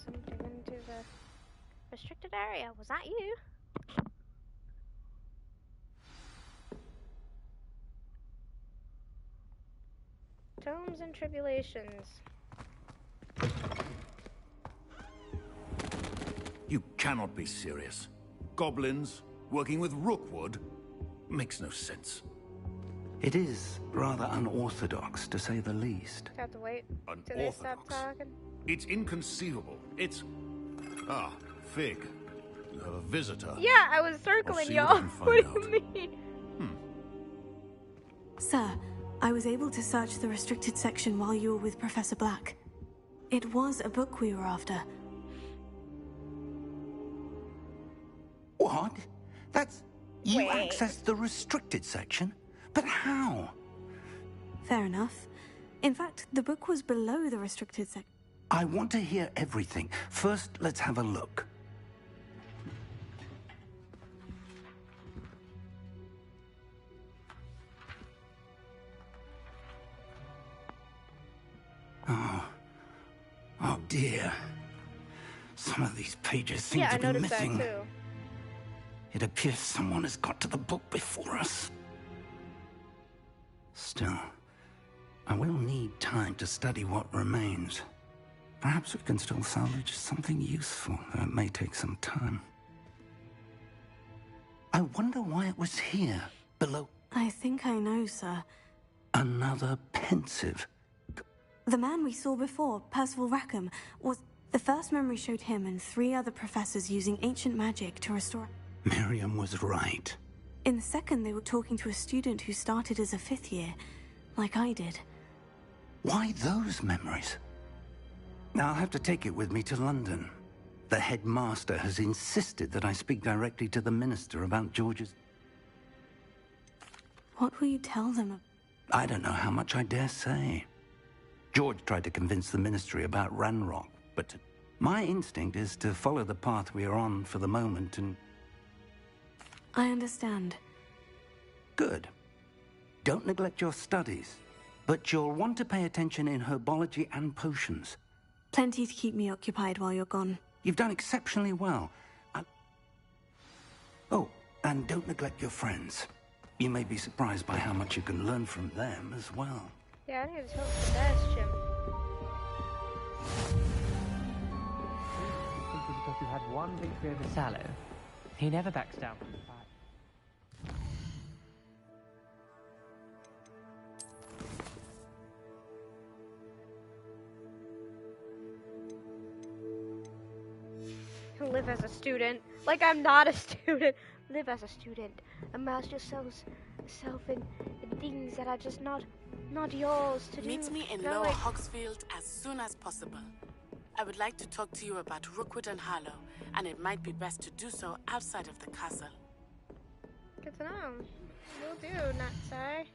Somebody went into the restricted area. Was that you? Tomes and Tribulations. You cannot be serious. Goblins working with Rookwood makes no sense. It is rather unorthodox, to say the least. Have to wait till they stop talking. It's inconceivable. It's... Ah, Fig. You have a visitor. Yeah, I was circling, y'all. What do you mean? Sir, I was able to search the restricted section while you were with Professor Black. It was a book we were after. What? That's... You accessed the restricted section? But how? Fair enough. In fact, the book was below the restricted section. I want to hear everything. First, let's have a look. Oh dear. Some of these pages seem to be missing. That too. It appears someone has got to the book before us. Still, I will need time to study what remains. Perhaps we can still salvage something useful, though it may take some time. I wonder why it was here, below... I think I know, sir. Another pensive. The man we saw before, Percival Rackham, was... The first memory showed him and 3 other professors using ancient magic to restore... Miriam was right. In the second, they were talking to a student who started as a 5th year. like I did. Why those memories? Now I'll have to take it with me to London. The headmaster has insisted that I speak directly to the minister about George's... What will you tell them? I don't know how much I dare say. George tried to convince the ministry about Ranrock, but my instinct is to follow the path we are on for the moment and... I understand. Good. Don't neglect your studies, but you'll want to pay attention in herbology and potions. Plenty to keep me occupied while you're gone. You've done exceptionally well. Oh, and don't neglect your friends. You may be surprised by how much you can learn from them as well. Yeah, I need to talk to Sebastian. Simply because you had one victory over Sallow. He never backs down from the fight. Live as a student. Like I'm not a student. Live as a student. Immerse yourself in things that are just not yours to do. Meet me in Lower Hogsfield as soon as possible. I would like to talk to you about Rookwood and Harlow, and it might be best to do so outside of the castle. Good to know. Will do, Natsai.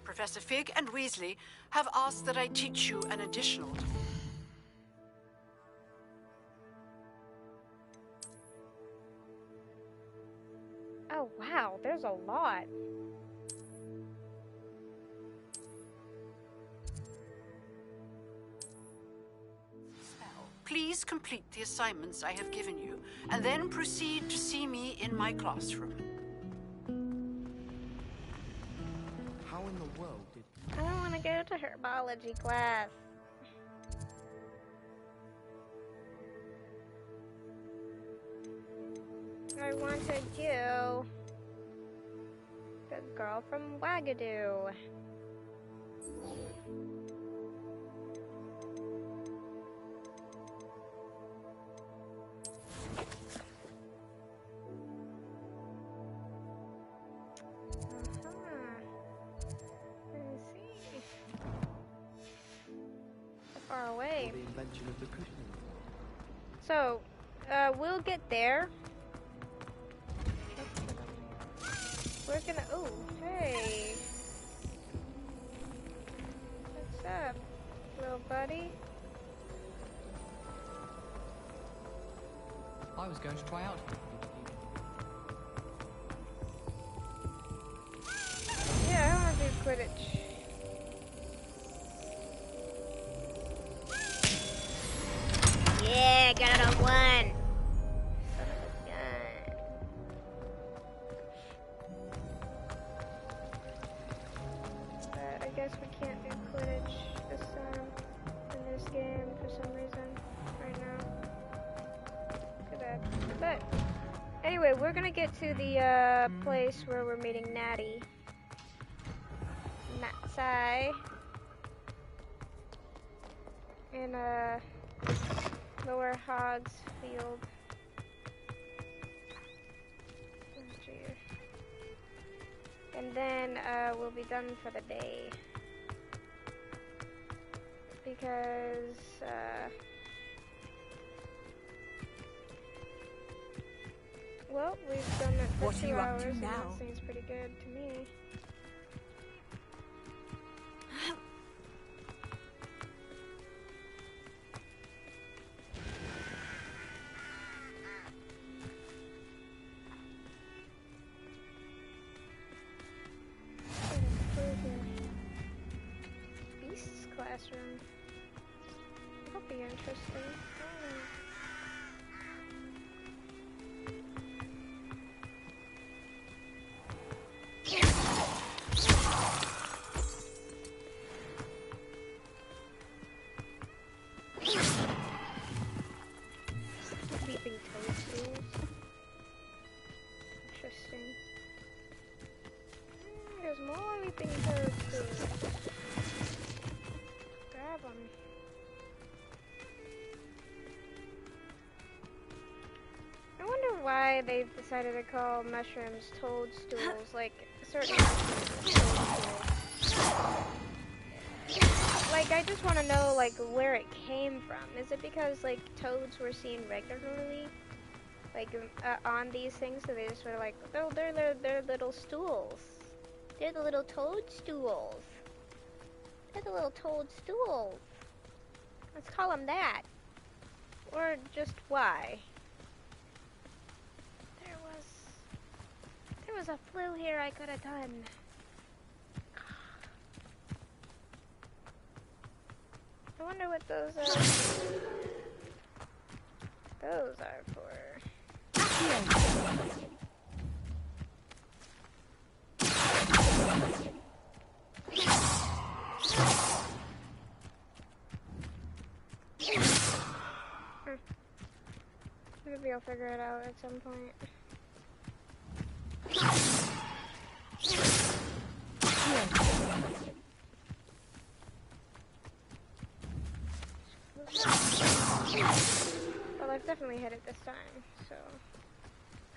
Professor Fig and Weasley have asked that I teach you an additional... Oh wow, there's a lot. Please complete the assignments I have given you, and then proceed to see me in my classroom. I don't want to go to herbology class. I want to do the girl from Wagadoo. Far away. So, we'll get there. We're gonna. Oh, hey. What's up, little buddy? I was going to try out. Yeah, I want to do Quidditch. Yeah, got it on one. Son of a gun. But I guess we can't do Quidditch this time in this game for some reason right now. Too bad. But anyway, we're gonna get to the place where we're meeting Natty. Natsai. In Lower Hogsfield. And then we'll be done for the day. Because well, we've done it for 2 hours and that seems pretty good to me. Classroom. That'll be interesting. why they've decided to call mushrooms toadstools, like certain toadstools. Like, I just want to know, like, where it came from. Is it because, like, toads were seen regularly, like, on these things, so they just were like, oh, they're little stools. They're the little toadstools. They're the little toadstools. Let's call them that. Or just why? There was a flu here I could have done. I wonder what those are for. Maybe I'll figure it out at some point. Well, I've definitely hit it this time, so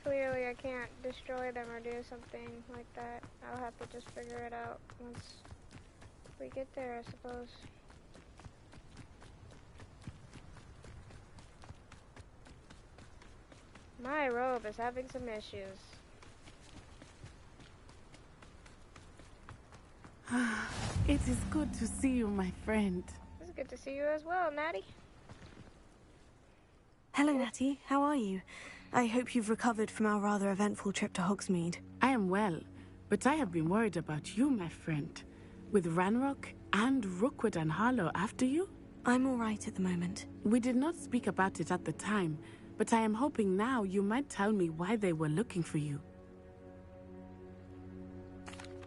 clearly I can't destroy them or do something like that. I'll have to just figure it out once we get there, I suppose. My robe is having some issues. It is good to see you, my friend. It's good to see you as well, Natty. Hello, Natty. How are you? I hope you've recovered from our rather eventful trip to Hogsmeade. I am well, but I have been worried about you, my friend. With Ranrock and Rookwood and Harlow after you? I'm all right at the moment. We did not speak about it at the time, but I am hoping now you might tell me why they were looking for you.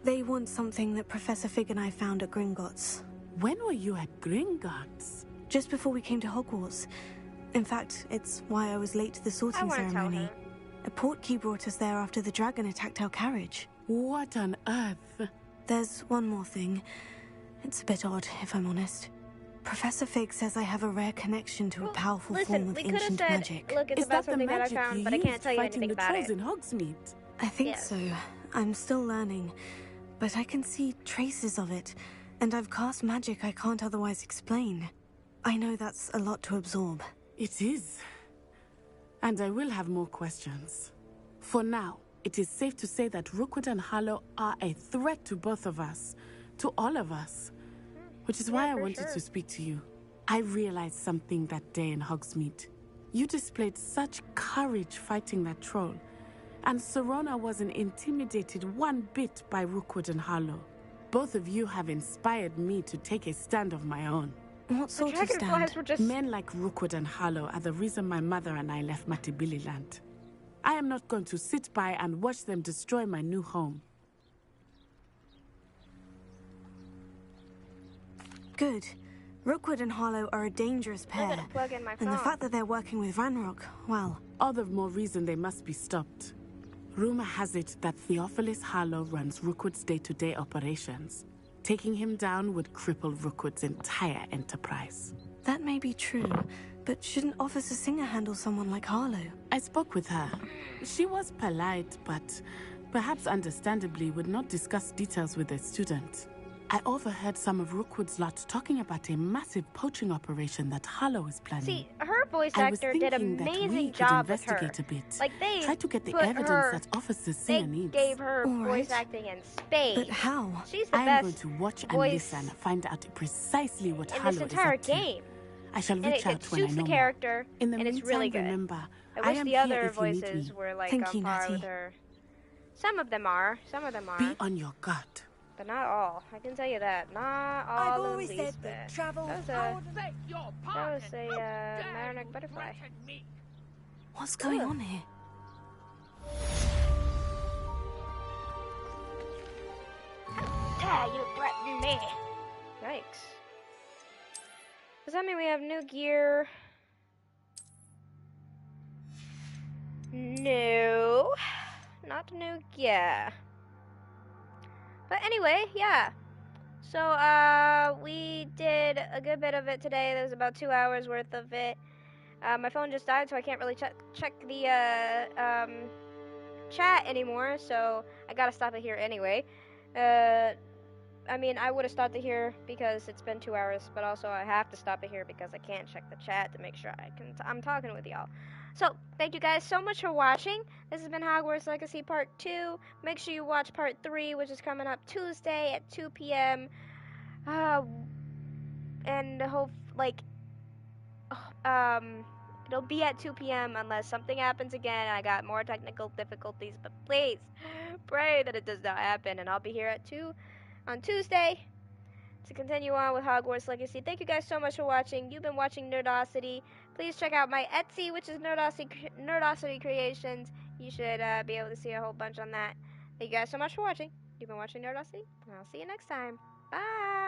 They want something that Professor Fig and I found at Gringotts. When were you at Gringotts? Just before we came to Hogwarts. In fact, it's why I was late to the sorting ceremony. A portkey brought us there after the dragon attacked our carriage. What on earth? There's one more thing. It's a bit odd, if I'm honest. Professor Fig says I have a rare connection to a powerful form of ancient magic. Look, it's about something that I found, but I can't tell you anything about it. In Hogsmeade? I think so. I'm still learning, but I can see traces of it, and I've cast magic I can't otherwise explain. I know that's a lot to absorb. It is. And I will have more questions. For now, it is safe to say that Rookwood and Harlow are a threat to both of us, to all of us. Which is why I wanted to speak to you. I realized something that day in Hogsmeade. You displayed such courage fighting that troll, and Serona wasn't intimidated one bit by Rookwood and Harlow. Both of you have inspired me to take a stand of my own. What sort of stand? Men like Rookwood and Harlow are the reason my mother and I left Matibili Land. I am not going to sit by and watch them destroy my new home. Good. Rookwood and Harlow are a dangerous pair. And the fact that they're working with Ranrock, well... All the more reason they must be stopped. Rumor has it that Theophilus Harlow runs Rookwood's day-to-day operations. Taking him down would cripple Rookwood's entire enterprise. That may be true, but shouldn't Officer Singer handle someone like Harlow? I spoke with her. She was polite, but perhaps understandably would not discuss details with a student. I overheard some of Rookwood's lot talking about a massive poaching operation that Harlow is planning. See, her voice actor did an amazing job with her. A bit. Like, they try to get the evidence that Officer Singer needs. They gave her voice acting in spades. But how? She's the I am best going to watch and voice listen, find out precisely what in Harlow this is entire up to. game. I shall reach out when I know the character, In the and meantime, it's really good. Remember, I wish am the here other if you need voices me. were like Thank on you, par Natty. with her. Some of them are. Some of them are. Be on your guard. But not all. I can tell you that. Not all. I've always said that travel. That was a Maronic butterfly. What's going on here? You threatened me. Yikes. Does that mean we have new gear? No. Not new gear. But anyway, yeah. So, we did a good bit of it today. There was about 2 hours worth of it. My phone just died, so I can't really check the chat anymore, so I gotta stop it here anyway. I mean, I would have stopped it here because it's been 2 hours, but also I have to stop it here because I can't check the chat to make sure I'm talking with y'all. So, thank you guys so much for watching. This has been Hogwarts Legacy Part 2. Make sure you watch Part 3, which is coming up Tuesday at 2 p.m. And hope, like, it'll be at 2 p.m. unless something happens again. I got more technical difficulties, but please pray that it does not happen. And I'll be here at 2 on Tuesday to continue on with Hogwarts Legacy. Thank you guys so much for watching. You've been watching Nerdosity. Please check out my Etsy, which is Nerdosity Creations. You should be able to see a whole bunch on that. Thank you guys so much for watching. You've been watching Nerdosity, and I'll see you next time. Bye!